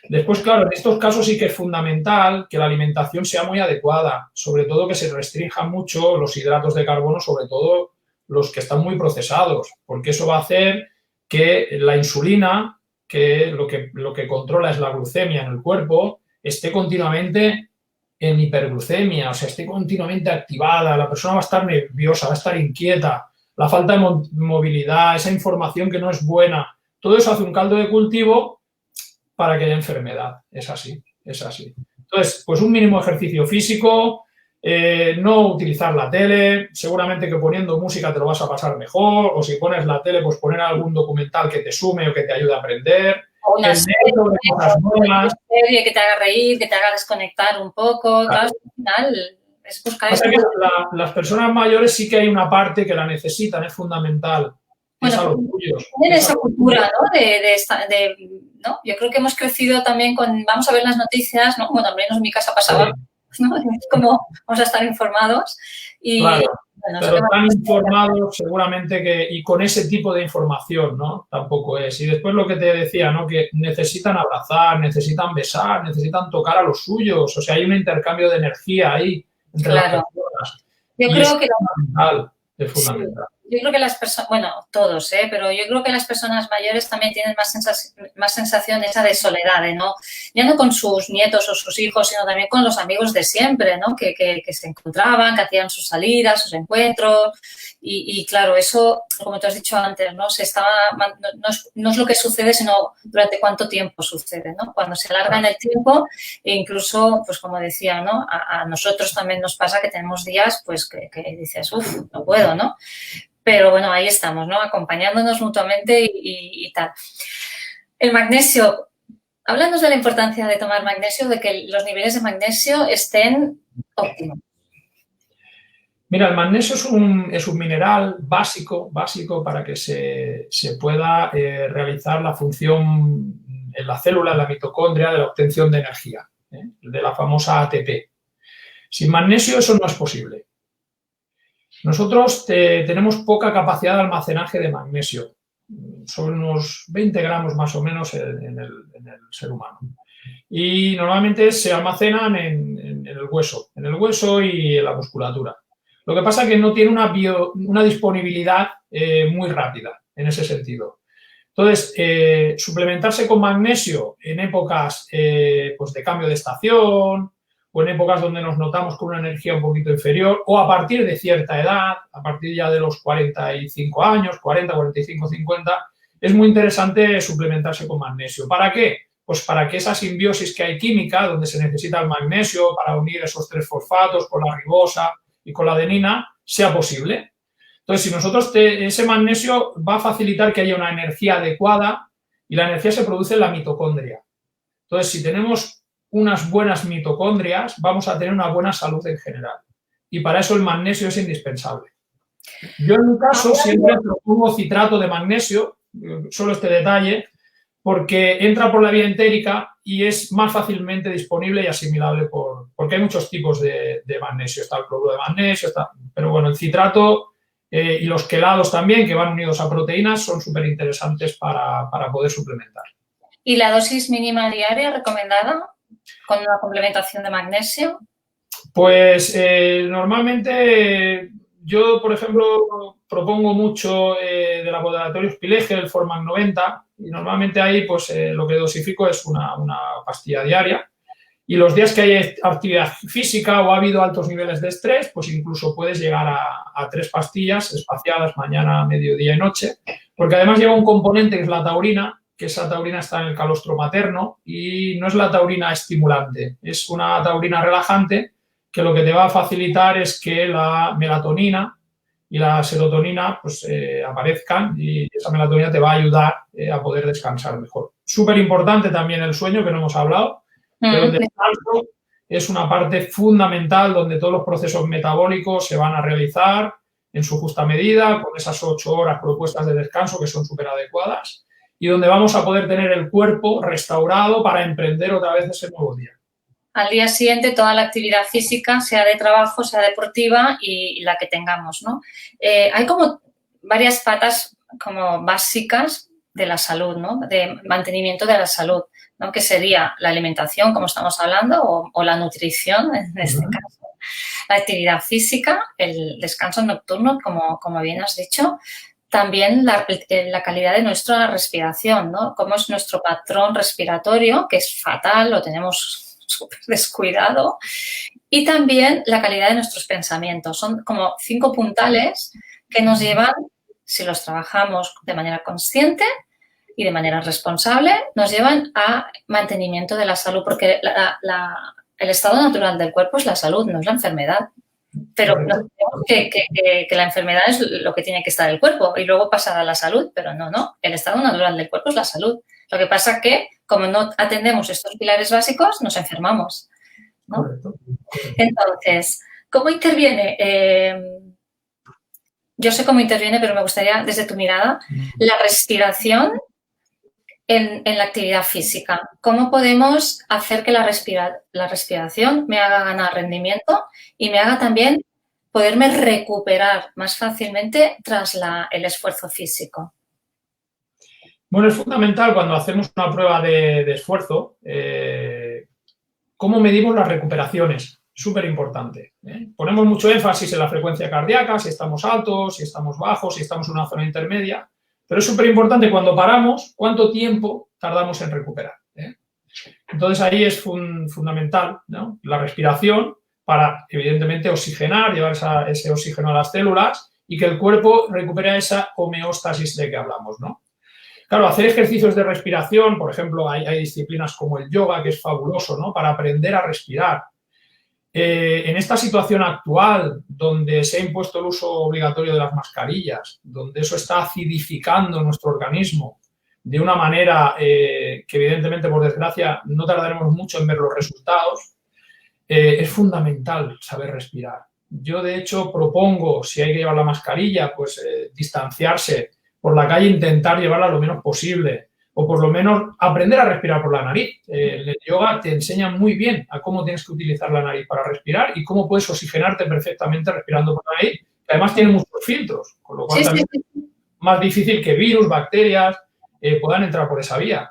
Después, claro, en estos casos sí que es fundamental que la alimentación sea muy adecuada, sobre todo que se restrinjan mucho los hidratos de carbono, sobre todo los que están muy procesados, porque eso va a hacer que la insulina, que lo que controla es la glucemia en el cuerpo, esté continuamente en hiperglucemia, o sea, esté continuamente activada, la persona va a estar nerviosa, va a estar inquieta, la falta de movilidad, esa información que no es buena, todo eso hace un caldo de cultivo para que haya enfermedad. Es así, es así. Entonces, pues un mínimo ejercicio físico, no utilizar la tele, seguramente que poniendo música te lo vas a pasar mejor, o si pones la tele, pues poner algún documental que te sume o que te ayude a aprender. O una serie que te haga reír, que te haga desconectar un poco, claro, al final es buscar esto. Las personas mayores sí que hay una parte que la necesitan, es fundamental. Bueno, tienen esa cultura, ¿no? ¿no? Yo creo que hemos crecido también con, vamos a ver las noticias, ¿no? Bueno, al menos en mi casa pasaba, ¿no? Es como vamos a estar informados. Y, claro, bueno, pero tan informados seguramente y con ese tipo de información, ¿no? Tampoco es. Y después lo que te decía, ¿no? Que necesitan abrazar, necesitan besar, necesitan tocar a los suyos. O sea, hay un intercambio de energía ahí entre las personas. Yo creo que es fundamental. Sí. Yo creo que las personas, bueno, todos, pero yo creo que las personas mayores también tienen más sensación esa de soledad, ¿no? Ya no con sus nietos o sus hijos, sino también con los amigos de siempre, ¿no? Que se encontraban, que hacían sus salidas, sus encuentros. Y claro, eso, como tú has dicho antes, ¿no? No es lo que sucede, sino durante cuánto tiempo sucede, ¿no? Cuando se alarga en el tiempo, e incluso, pues como decía, ¿no? A nosotros también nos pasa que tenemos días, pues, que dices, no puedo, ¿no? Pero bueno, ahí estamos, ¿no? Acompañándonos mutuamente y tal. El magnesio, háblanos de la importancia de tomar magnesio, de que los niveles de magnesio estén óptimos. Mira, el magnesio es un mineral básico para que se pueda realizar la función en la célula, en la mitocondria, de la obtención de energía, de la famosa ATP. Sin magnesio eso no es posible. Nosotros tenemos poca capacidad de almacenaje de magnesio, sobre unos 20 gramos más o menos en el ser humano. Y normalmente se almacenan en el hueso y en la musculatura. Lo que pasa es que no tiene una disponibilidad muy rápida en ese sentido. Entonces, suplementarse con magnesio en épocas pues de cambio de estación, o en épocas donde nos notamos con una energía un poquito inferior, o a partir de cierta edad, a partir ya de los 45 años, 40, 45, 50, es muy interesante suplementarse con magnesio. ¿Para qué? Pues para que esa simbiosis que hay química, donde se necesita el magnesio para unir esos 3 fosfatos con la ribosa y con la adenina, sea posible. Entonces, si nosotros ese magnesio va a facilitar que haya una energía adecuada y la energía se produce en la mitocondria. Entonces, si tenemos unas buenas mitocondrias, vamos a tener una buena salud en general. Y para eso el magnesio es indispensable. Yo en mi caso siempre propongo citrato de magnesio, solo este detalle, porque entra por la vía entérica y es más fácilmente disponible y asimilable porque hay muchos tipos de magnesio. Está el cloruro de magnesio, pero bueno, el citrato y los quelados también, que van unidos a proteínas, son súper interesantes para poder suplementar. ¿Y la dosis mínima diaria recomendada con una complementación de magnesio? Pues normalmente yo, por ejemplo, propongo mucho del laboratorio Spilegel, el Formac 90, y normalmente ahí pues lo que dosifico es una pastilla diaria. Y los días que hay actividad física o ha habido altos niveles de estrés, pues incluso puedes llegar a 3 pastillas espaciadas mañana, mediodía y noche, porque además lleva un componente que es la taurina, que esa taurina está en el calostro materno y no es la taurina estimulante, es una taurina relajante que lo que te va a facilitar es que la melatonina y la serotonina pues, aparezcan y esa melatonina te va a ayudar a poder descansar mejor. Súper importante también el sueño, que no hemos hablado, pero el descanso es una parte fundamental donde todos los procesos metabólicos se van a realizar en su justa medida, con esas 8 horas propuestas de descanso que son súper adecuadas y donde vamos a poder tener el cuerpo restaurado para emprender otra vez ese nuevo día. Al día siguiente toda la actividad física, sea de trabajo, sea deportiva y la que tengamos, ¿no? Hay como varias patas como básicas de la salud, ¿no? De mantenimiento de la salud, ¿no? Que sería la alimentación, como estamos hablando, o la nutrición, en este caso. La actividad física, el descanso nocturno, como bien has dicho. También la calidad de nuestra respiración, ¿no? Cómo es nuestro patrón respiratorio, que es fatal, lo tenemos súper descuidado, y también la calidad de nuestros pensamientos. Son como 5 puntales que nos llevan, si los trabajamos de manera consciente y de manera responsable, nos llevan a mantenimiento de la salud, porque el estado natural del cuerpo es la salud, no es la enfermedad. Pero no creemos que la enfermedad es lo que tiene que estar el cuerpo y luego pasar a la salud, pero no. El estado natural del cuerpo es la salud. Lo que pasa es que, como no atendemos estos pilares básicos, nos enfermamos, ¿no? Correcto. Entonces, ¿cómo interviene? Yo sé cómo interviene, pero me gustaría, desde tu mirada, la respiración en la actividad física. ¿Cómo podemos hacer que la respiración me haga ganar rendimiento y me haga también poderme recuperar más fácilmente tras el esfuerzo físico? Bueno, es fundamental cuando hacemos una prueba de esfuerzo, cómo medimos las recuperaciones. Súper importante. Ponemos mucho énfasis en la frecuencia cardíaca, si estamos altos, si estamos bajos, si estamos en una zona intermedia, pero es súper importante cuando paramos, cuánto tiempo tardamos en recuperar. Entonces ahí es fundamental, ¿no? La respiración para, evidentemente, oxigenar, llevar ese oxígeno a las células y que el cuerpo recupere esa homeostasis de que hablamos, ¿no? Claro, hacer ejercicios de respiración, por ejemplo, hay disciplinas como el yoga, que es fabuloso, ¿no? Para aprender a respirar. En esta situación actual, donde se ha impuesto el uso obligatorio de las mascarillas, donde eso está acidificando nuestro organismo de una manera que, evidentemente, por desgracia, no tardaremos mucho en ver los resultados, es fundamental saber respirar. Yo, de hecho, propongo, si hay que llevar la mascarilla, pues distanciarse por la calle, intentar llevarla lo menos posible. O por lo menos aprender a respirar por la nariz. En el yoga te enseñan muy bien a cómo tienes que utilizar la nariz para respirar y cómo puedes oxigenarte perfectamente respirando por la nariz, que además tiene muchos filtros, con lo cual también es más difícil que virus, bacterias puedan entrar por esa vía.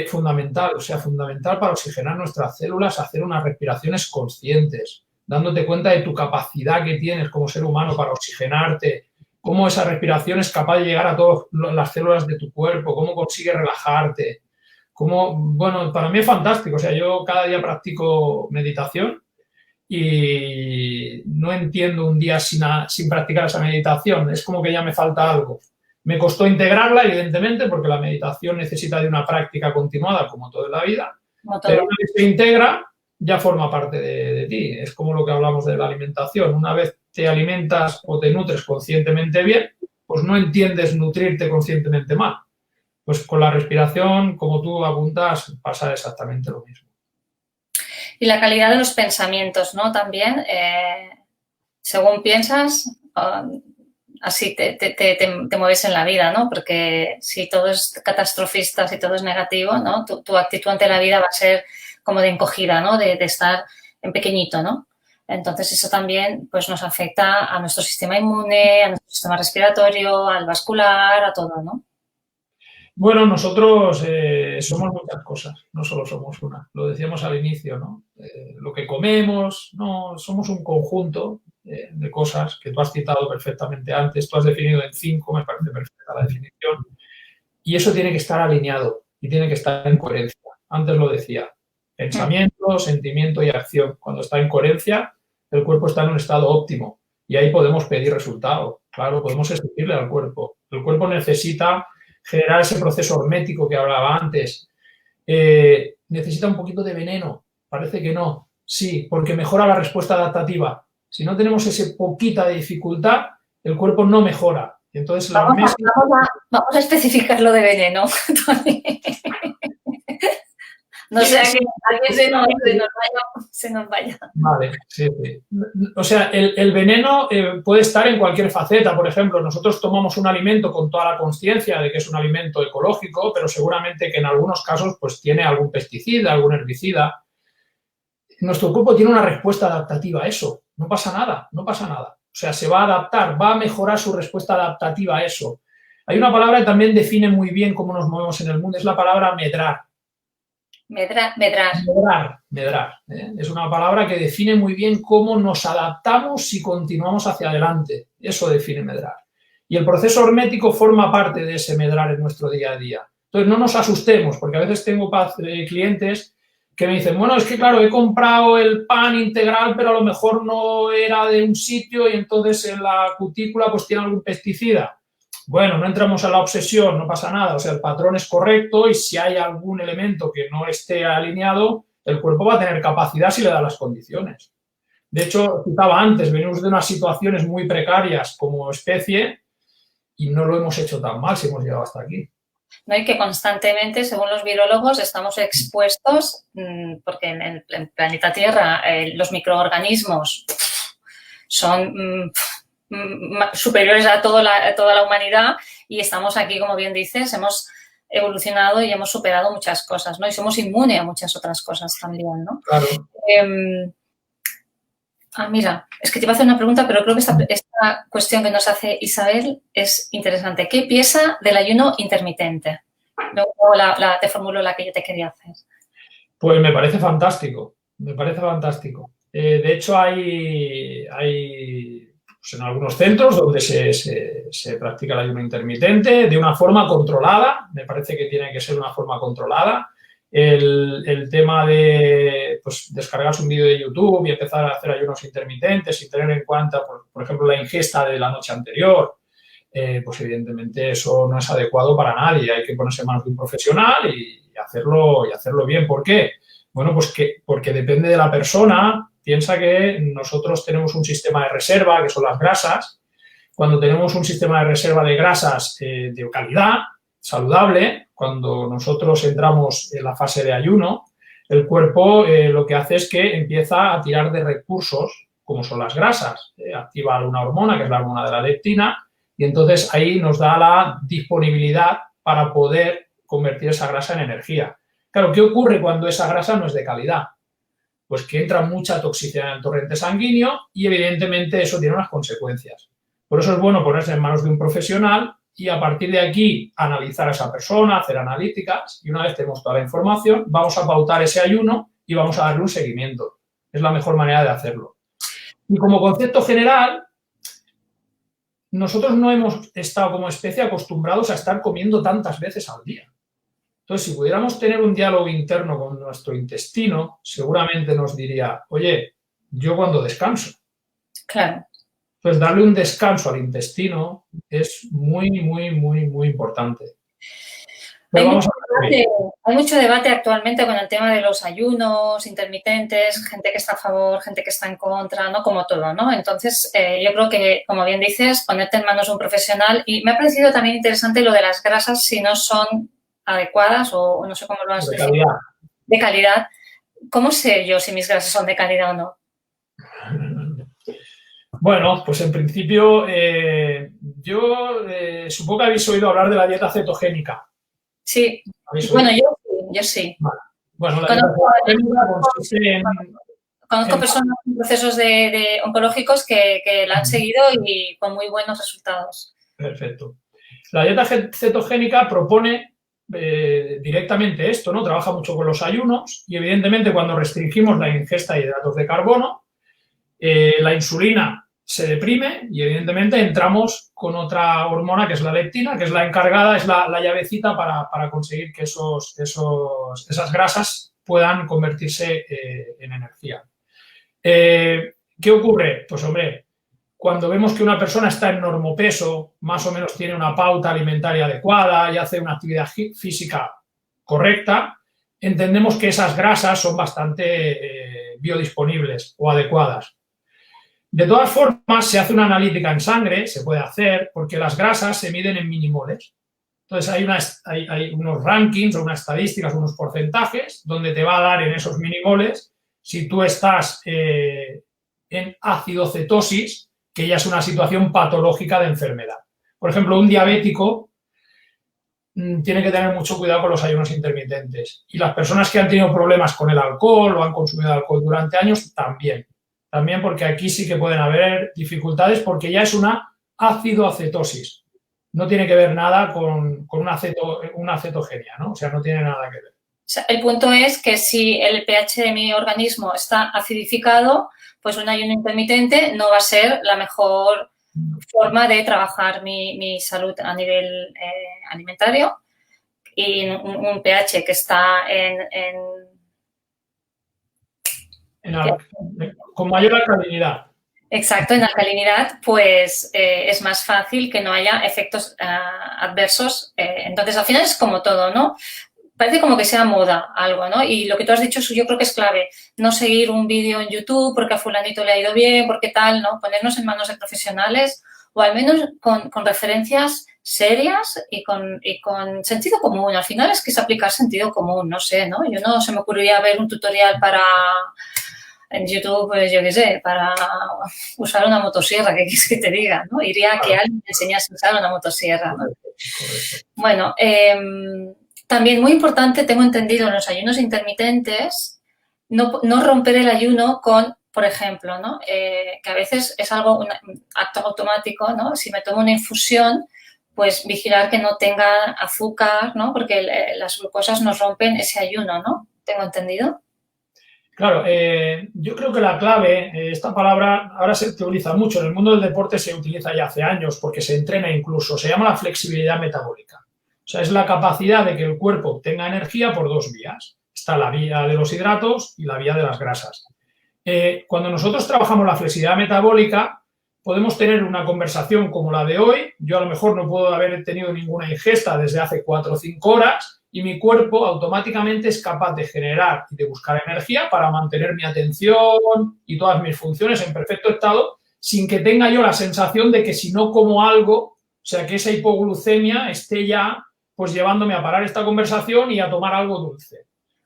Fundamental para oxigenar nuestras células, hacer unas respiraciones conscientes, dándote cuenta de tu capacidad que tienes como ser humano para oxigenarte, cómo esa respiración es capaz de llegar a todas las células de tu cuerpo, cómo consigues relajarte. Bueno, para mí es fantástico. O sea, yo cada día practico meditación y no entiendo un día sin practicar esa meditación. Es como que ya me falta algo. Me costó integrarla, evidentemente, porque la meditación necesita de una práctica continuada, como todo en la vida. Pero una vez se integra, ya forma parte de ti. Es como lo que hablamos de la alimentación. Una vez te alimentas o te nutres conscientemente bien, pues no entiendes nutrirte conscientemente mal. Pues con la respiración, como tú apuntas, pasa exactamente lo mismo. Y la calidad de los pensamientos, ¿no? También, según piensas, así te mueves en la vida, ¿no? Porque si todo es catastrofista, si todo es negativo, ¿no? Tu actitud ante la vida va a ser como de encogida, ¿no? De estar en pequeñito, ¿no? Entonces, eso también pues, nos afecta a nuestro sistema inmune, a nuestro sistema respiratorio, al vascular, a todo, ¿no? Bueno, nosotros somos muchas cosas, no solo somos una. Lo decíamos al inicio, ¿no? Lo que comemos, no, somos un conjunto de cosas que tú has citado perfectamente antes. Tú has definido en 5, me parece perfecta la definición. Y eso tiene que estar alineado y tiene que estar en coherencia. Antes lo decía, pensamiento, sentimiento y acción. Cuando está en coherencia, el cuerpo está en un estado óptimo y ahí podemos pedir resultado. Claro, podemos exigirle al cuerpo. El cuerpo necesita generar ese proceso hormético que hablaba antes. Necesita un poquito de veneno. Parece que no. Sí, porque mejora la respuesta adaptativa. Si no tenemos ese poquita de dificultad, el cuerpo no mejora. Entonces, vamos a especificar lo de veneno, Toni. No sea que alguien se nos vaya. Vale, sí, sí. O sea, el veneno puede estar en cualquier faceta. Por ejemplo, nosotros tomamos un alimento con toda la consciencia de que es un alimento ecológico, pero seguramente que en algunos casos pues tiene algún pesticida, algún herbicida. Nuestro cuerpo tiene una respuesta adaptativa a eso. No pasa nada, no pasa nada. O sea, se va a adaptar, va a mejorar su respuesta adaptativa a eso. Hay una palabra que también define muy bien cómo nos movemos en el mundo, es la palabra medrar. Medrar. Es una palabra que define muy bien cómo nos adaptamos si continuamos hacia adelante. Eso define medrar. Y el proceso hormético forma parte de ese medrar en nuestro día a día. Entonces, no nos asustemos, porque a veces tengo clientes que me dicen, bueno, es que claro, he comprado el pan integral, pero a lo mejor no era de un sitio y entonces en la cutícula pues tiene algún pesticida. Bueno, no entramos a la obsesión, no pasa nada, o sea, el patrón es correcto y si hay algún elemento que no esté alineado, el cuerpo va a tener capacidad si le da las condiciones. De hecho, citaba antes, venimos de unas situaciones muy precarias como especie y no lo hemos hecho tan mal si hemos llegado hasta aquí. ¿No? Y que constantemente, según los virólogos, estamos expuestos, porque en el planeta Tierra los microorganismos son superiores a toda la humanidad y estamos aquí, como bien dices, hemos evolucionado y hemos superado muchas cosas, ¿no? Y somos inmunes a muchas otras cosas también, ¿no? Claro. Mira, es que te iba a hacer una pregunta, pero creo que esta cuestión que nos hace Isabel es interesante. ¿Qué piensa del ayuno intermitente? Luego te formulo la que yo te quería hacer. Pues me parece fantástico, me parece fantástico. De hecho, hay pues en algunos centros donde se practica el ayuno intermitente de una forma controlada. Me parece que tiene que ser una forma controlada. El tema de pues, descargarse un vídeo de YouTube y empezar a hacer ayunos intermitentes sin tener en cuenta, por ejemplo, la ingesta de la noche anterior, pues evidentemente eso no es adecuado para nadie. Hay que ponerse en manos de un profesional y hacerlo bien. ¿Por qué? Bueno, pues porque depende de la persona. Piensa que nosotros tenemos un sistema de reserva, que son las grasas. Cuando tenemos un sistema de reserva de grasas de calidad, saludable, cuando nosotros entramos en la fase de ayuno, el cuerpo lo que hace es que empieza a tirar de recursos, como son las grasas. Activa una hormona, que es la hormona de la leptina, y entonces ahí nos da la disponibilidad para poder convertir esa grasa en energía. Claro, ¿qué ocurre cuando esa grasa no es de calidad? Pues que entra mucha toxicidad en el torrente sanguíneo y evidentemente eso tiene unas consecuencias. Por eso es bueno ponerse en manos de un profesional y a partir de aquí analizar a esa persona, hacer analíticas y una vez tenemos toda la información vamos a pautar ese ayuno y vamos a darle un seguimiento. Es la mejor manera de hacerlo. Y como concepto general, nosotros no hemos estado como especie acostumbrados a estar comiendo tantas veces al día. Entonces, si pudiéramos tener un diálogo interno con nuestro intestino, seguramente nos diría, oye, ¿yo cuándo descanso? Claro. Entonces, darle un descanso al intestino es muy, muy, muy, muy importante. Hay mucho debate actualmente con el tema de los ayunos intermitentes, gente que está a favor, gente que está en contra, ¿no? Como todo, ¿no? Entonces, yo creo que, como bien dices, ponerte en manos de un profesional. Y me ha parecido también interesante lo de las grasas, si no son adecuadas o no sé cómo lo has definido. De calidad. ¿Cómo sé yo si mis grasas son de calidad o no? Bueno, pues en principio yo supongo que habéis oído hablar de la dieta cetogénica. Sí, ¿Habéis bueno, oído? yo sí. Vale. Bueno, la dieta Conozco, cetogénica consiste conozco en personas con procesos de oncológicos que la han seguido y con muy buenos resultados. Perfecto. La dieta cetogénica propone directamente esto, ¿no? Trabaja mucho con los ayunos y evidentemente cuando restringimos la ingesta de hidratos de carbono, la insulina se deprime y evidentemente entramos con otra hormona que es la leptina, que es la encargada, es la llavecita para conseguir que esas grasas puedan convertirse en energía. ¿Qué ocurre? Pues hombre, cuando vemos que una persona está en normopeso, más o menos tiene una pauta alimentaria adecuada y hace una actividad física correcta, entendemos que esas grasas son bastante biodisponibles o adecuadas. De todas formas, se hace una analítica en sangre, se puede hacer, porque las grasas se miden en minimoles. Entonces hay unos rankings o unas estadísticas, unos porcentajes, donde te va a dar en esos minimoles si tú estás en acidocetosis, que ya es una situación patológica de enfermedad. Por ejemplo, un diabético tiene que tener mucho cuidado con los ayunos intermitentes. Y las personas que han tenido problemas con el alcohol o han consumido alcohol durante años, también. También porque aquí sí que pueden haber dificultades porque ya es una acidoacetosis. No tiene que ver nada con una cetogenia, ¿no? O sea, no tiene nada que ver. O sea, el punto es que si el pH de mi organismo está acidificado, pues un ayuno intermitente no va a ser la mejor forma de trabajar mi salud a nivel alimentario, y un pH que está con mayor alcalinidad. Exacto, en alcalinidad, pues es más fácil que no haya efectos adversos. Entonces, al final es como todo, ¿no? Parece como que sea moda algo, ¿no? Y lo que tú has dicho yo creo que es clave. No seguir un vídeo en YouTube porque a fulanito le ha ido bien, porque tal, ¿no? Ponernos en manos de profesionales o al menos con referencias serias y con sentido común. Al final es que es aplicar sentido común, no sé, ¿no? Yo no se me ocurriría ver un tutorial en YouTube, pues yo qué sé, para usar una motosierra, ¿qué quieres que te diga? ¿No? Iría a que alguien me enseñase a usar una motosierra, ¿no? Correcto. Bueno, también muy importante, tengo entendido, en los ayunos intermitentes, no romper el ayuno con, por ejemplo, ¿no? Que a veces es algo, un acto automático, ¿no? Si me tomo una infusión, pues vigilar que no tenga azúcar, ¿no? Porque las glucosas nos rompen ese ayuno, ¿no? ¿Tengo entendido? Claro, yo creo que la clave, esta palabra ahora se utiliza mucho, en el mundo del deporte se utiliza ya hace años porque se entrena incluso, se llama la flexibilidad metabólica. O sea, es la capacidad de que el cuerpo tenga energía por dos vías. Está la vía de los hidratos y la vía de las grasas. Cuando nosotros trabajamos la flexibilidad metabólica, podemos tener una conversación como la de hoy. Yo a lo mejor no puedo haber tenido ninguna ingesta desde hace 4 o 5 horas, y mi cuerpo automáticamente es capaz de generar y de buscar energía para mantener mi atención y todas mis funciones en perfecto estado sin que tenga yo la sensación de que si no como algo, o sea, que esa hipoglucemia esté ya pues llevándome a parar esta conversación y a tomar algo dulce.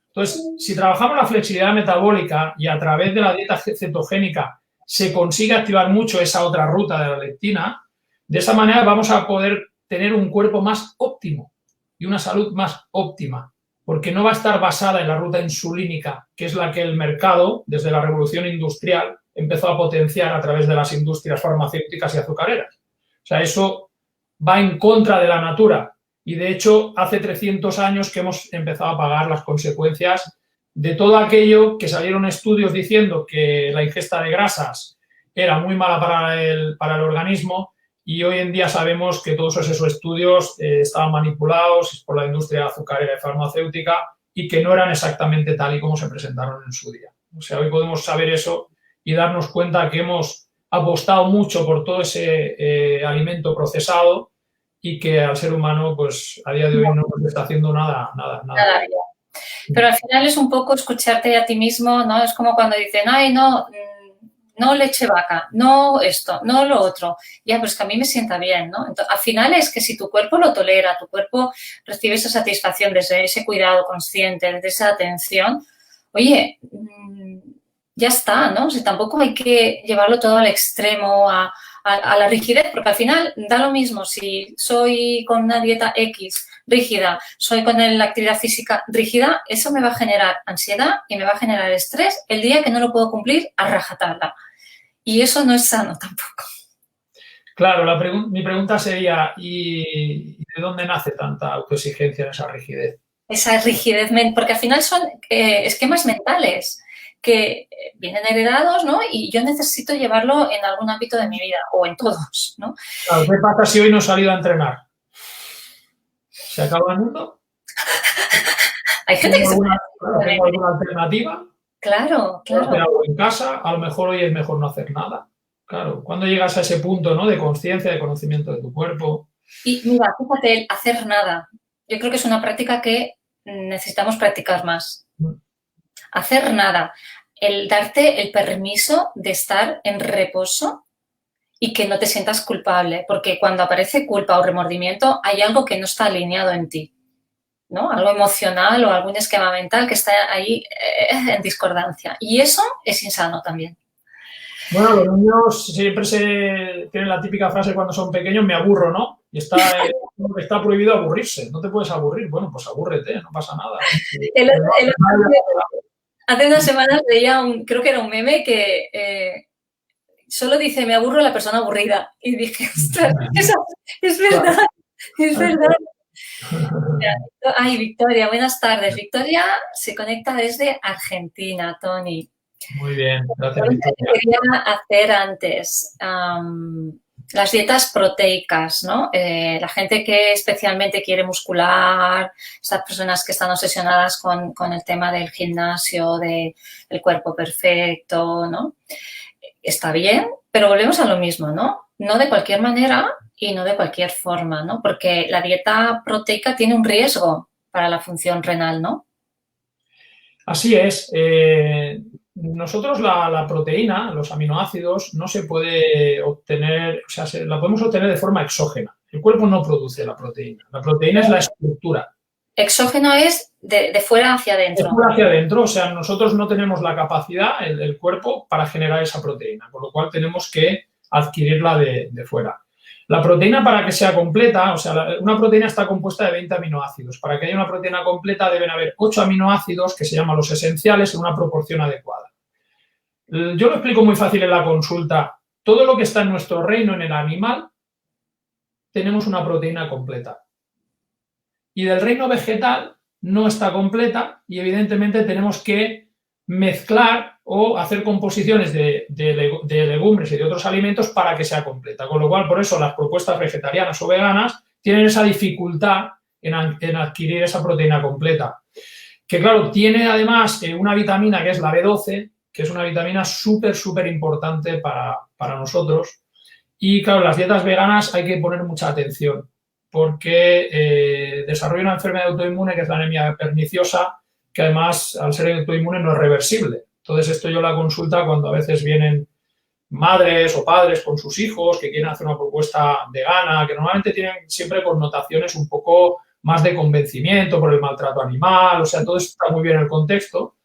Entonces, si trabajamos la flexibilidad metabólica y a través de la dieta cetogénica se consigue activar mucho esa otra ruta de la leptina, de esa manera vamos a poder tener un cuerpo más óptimo y una salud más óptima, porque no va a estar basada en la ruta insulínica, que es la que el mercado, desde la revolución industrial, empezó a potenciar a través de las industrias farmacéuticas y azucareras. O sea, eso va en contra de la natura y, de hecho, hace 300 años que hemos empezado a pagar las consecuencias de todo aquello que salieron estudios diciendo que la ingesta de grasas era muy mala para el organismo. Y hoy en día sabemos que todos esos estudios estaban manipulados por la industria azucarera y farmacéutica y que no eran exactamente tal y como se presentaron en su día. O sea, hoy podemos saber eso y darnos cuenta que hemos apostado mucho por todo ese alimento procesado y que al ser humano, pues a día de hoy no nos está haciendo nada. Pero al final es un poco escucharte a ti mismo, ¿no? Es como cuando dicen, ay, no leche vaca, no esto, no lo otro. Ya, pues que a mí me sienta bien, ¿no? Entonces, al final es que si tu cuerpo lo tolera, tu cuerpo recibe esa satisfacción desde ese cuidado consciente, desde esa atención, oye, ya está, ¿no? O sea, tampoco hay que llevarlo todo al extremo, a la rigidez, porque al final da lo mismo si soy con una dieta X rígida, soy con la actividad física rígida, eso me va a generar ansiedad y me va a generar estrés el día que no lo puedo cumplir a rajatabla. Y eso no es sano tampoco. Claro, mi pregunta sería, ¿y de dónde nace tanta autoexigencia en esa rigidez? Esa rigidez, porque al final son esquemas mentales que vienen heredados, ¿no? Y yo necesito llevarlo en algún ámbito de mi vida o en todos, ¿no? Claro, ¿qué pasa si hoy no he salido a entrenar? ¿Se acaba el mundo? Hay gente que ¿Tengo alguna alternativa? Claro, ¿Puedo claro. hacer algo en casa? A lo mejor hoy es mejor no hacer nada. Claro, cuando llegas a ese punto, ¿no?, de conciencia, de conocimiento de tu cuerpo. Y mira, fíjate, el hacer nada. Yo creo que es una práctica que necesitamos practicar más. Hacer nada. El darte el permiso de estar en reposo y que no te sientas culpable, porque cuando aparece culpa o remordimiento hay algo que no está alineado en ti, ¿no? Algo emocional o algún esquema mental que está ahí en discordancia. Y eso es insano también. Bueno, los niños siempre tienen la típica frase cuando son pequeños, me aburro, ¿no? Y está prohibido aburrirse, no te puedes aburrir. Bueno, pues abúrrete, no pasa nada. Hace unas semanas veía creo que era un meme que solo dice me aburro la persona aburrida. Y dije, ostras, es verdad, es verdad. Ay, Victoria, buenas tardes. Victoria se conecta desde Argentina, Tony. Muy bien, gracias, Victoria. Quería hacer antes las dietas proteicas, ¿no? La gente que especialmente quiere muscular, estas personas que están obsesionadas con el tema del gimnasio, del cuerpo perfecto, ¿no? Está bien, pero volvemos a lo mismo, ¿no? No de cualquier manera y no de cualquier forma, ¿no? Porque la dieta proteica tiene un riesgo para la función renal, ¿no? Así es. Nosotros la proteína, los aminoácidos, no se puede obtener, o sea, la podemos obtener de forma exógena. El cuerpo no produce la proteína. La proteína es la estructura. Exógeno es de fuera hacia adentro. De fuera hacia adentro, o sea, nosotros no tenemos la capacidad, el cuerpo, para generar esa proteína, con lo cual tenemos que adquirirla de fuera. La proteína, para que sea completa, o sea, una proteína está compuesta de 20 aminoácidos. Para que haya una proteína completa deben haber 8 aminoácidos, que se llaman los esenciales, en una proporción adecuada. Yo lo explico muy fácil en la consulta. Todo lo que está en nuestro reino, en el animal, tenemos una proteína completa. Y del reino vegetal no está completa y evidentemente tenemos que mezclar o hacer composiciones de legumbres y de otros alimentos para que sea completa. Con lo cual, por eso las propuestas vegetarianas o veganas tienen esa dificultad en adquirir esa proteína completa. Que claro, tiene además una vitamina que es la B12, que es una vitamina súper importante para nosotros. Y claro, las dietas veganas hay que poner mucha atención porque desarrolla una enfermedad autoinmune que es la anemia perniciosa, que además, al ser autoinmune, no es reversible. Entonces, esto yo la consulta cuando a veces vienen madres o padres con sus hijos que quieren hacer una propuesta vegana, que normalmente tienen siempre connotaciones un poco más de convencimiento por el maltrato animal, o sea, todo eso está muy bien en el contexto.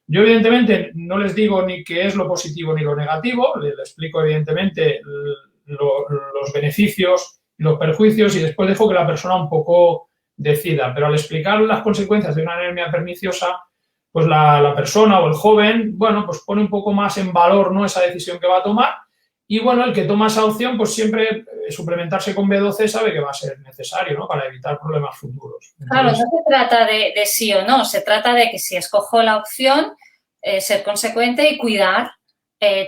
Yo, evidentemente, no les digo ni qué es lo positivo ni lo negativo, les explico, evidentemente, los beneficios y los perjuicios y después dejo que la persona un poco decida. Pero al explicar las consecuencias de una anemia perniciosa, pues la persona o el joven, bueno, pues pone un poco más en valor, ¿no?, esa decisión que va a tomar. Y bueno, el que toma esa opción, pues siempre suplementarse con B12 sabe que va a ser necesario, ¿no?, para evitar problemas futuros. Entonces, claro, no se trata de sí o no, se trata de que si escojo la opción, ser consecuente y cuidar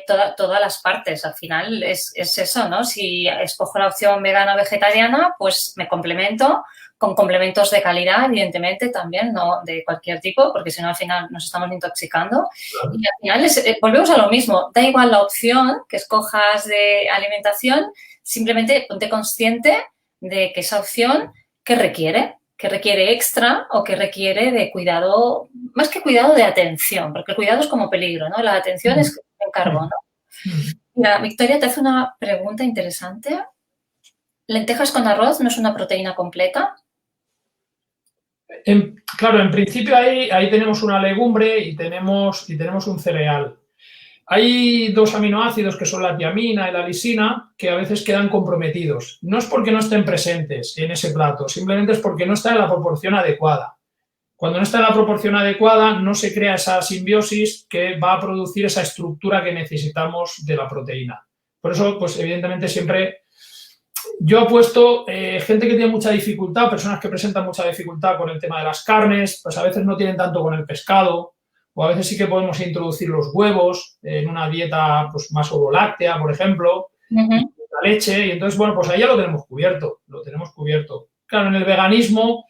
todas las partes. Al final es eso, ¿no? Si escojo la opción vegana o vegetariana, pues me complemento con complementos de calidad, evidentemente, también, no de cualquier tipo, porque si no, al final nos estamos intoxicando. Claro. Y al final volvemos a lo mismo. Da igual la opción que escojas de alimentación, simplemente ponte consciente de que esa opción, ¿qué requiere? Que requiere extra o que requiere de cuidado, más que cuidado, de atención, porque el cuidado es como peligro, ¿no? La atención es encargo, ¿no? Mira, Victoria te hace una pregunta interesante. ¿Lentejas con arroz no es una proteína completa? Claro, en principio ahí tenemos una legumbre y tenemos un cereal. Hay dos aminoácidos que son la tiamina y la lisina que a veces quedan comprometidos. No es porque no estén presentes en ese plato, simplemente es porque no está en la proporción adecuada. Cuando no está en la proporción adecuada, no se crea esa simbiosis que va a producir esa estructura que necesitamos de la proteína. Por eso, pues evidentemente siempre yo apuesto gente que tiene mucha dificultad, personas que presentan mucha dificultad con el tema de las carnes, pues a veces no tienen tanto con el pescado, o a veces sí que podemos introducir los huevos en una dieta pues, más ovoláctea, por ejemplo, la leche, y entonces, bueno, pues ahí ya lo tenemos cubierto, lo tenemos cubierto. Claro, en el veganismo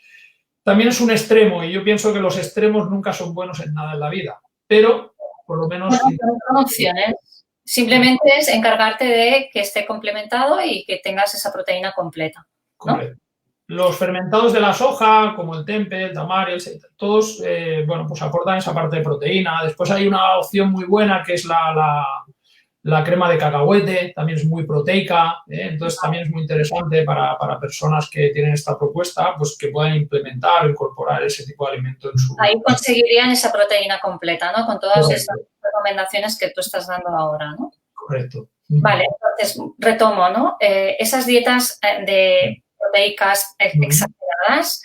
también es un extremo, y yo pienso que los extremos nunca son buenos en nada en la vida, pero por lo menos... Bueno, son opciones. Simplemente es encargarte de que esté complementado y que tengas esa proteína completa, ¿no? Correcto. Los fermentados de la soja, como el tempe, el tamari, todos, bueno, pues aportan esa parte de proteína. Después hay una opción muy buena que es la crema de cacahuete, también es muy proteica, entonces también es muy interesante para personas que tienen esta propuesta, pues que puedan implementar o incorporar ese tipo de alimento en su... Ahí conseguirían esa proteína completa, ¿no? Con todas esas recomendaciones que tú estás dando ahora, ¿no? Correcto. Vale, entonces retomo, ¿no? Esas dietas de proteicas exageradas,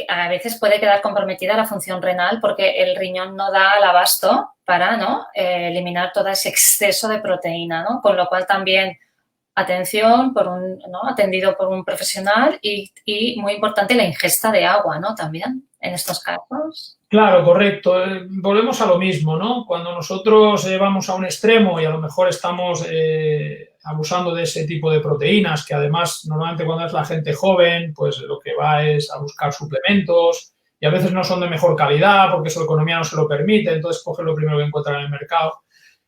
a veces puede quedar comprometida la función renal porque el riñón no da el abasto para, ¿no? Eliminar todo ese exceso de proteína, ¿no? Con lo cual también atención, ¿no? Atendido por un profesional y muy importante la ingesta de agua, ¿no? También en estos casos. Claro, correcto. Volvemos a lo mismo, ¿no? Cuando nosotros vamos a un extremo y a lo mejor estamos abusando de ese tipo de proteínas, que además normalmente cuando es la gente joven, pues lo que va es a buscar suplementos y a veces no son de mejor calidad porque su economía no se lo permite, entonces cogen lo primero que encuentran en el mercado.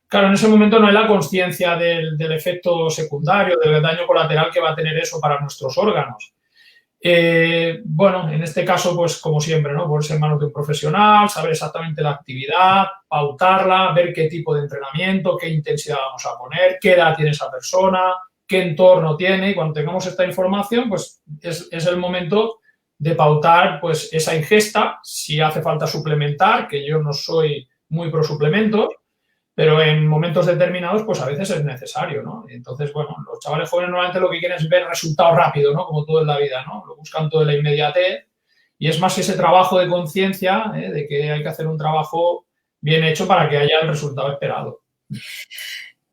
Claro, en ese momento no hay la consciencia del efecto secundario, del daño colateral que va a tener eso para nuestros órganos. Bueno, en este caso, pues como siempre, ¿no? Ponerse en manos de un profesional, saber exactamente la actividad, pautarla, ver qué tipo de entrenamiento, qué intensidad vamos a poner, qué edad tiene esa persona, qué entorno tiene, y cuando tengamos esta información, pues es el momento de pautar pues esa ingesta, si hace falta suplementar, que yo no soy muy pro suplementos, pero en momentos determinados, pues a veces es necesario, ¿no? Entonces, bueno, los chavales jóvenes normalmente lo que quieren es ver resultados rápidos, ¿no? Como todo en la vida, ¿no? Lo buscan todo en la inmediatez y es más ese trabajo de conciencia, de que hay que hacer un trabajo bien hecho para que haya el resultado esperado.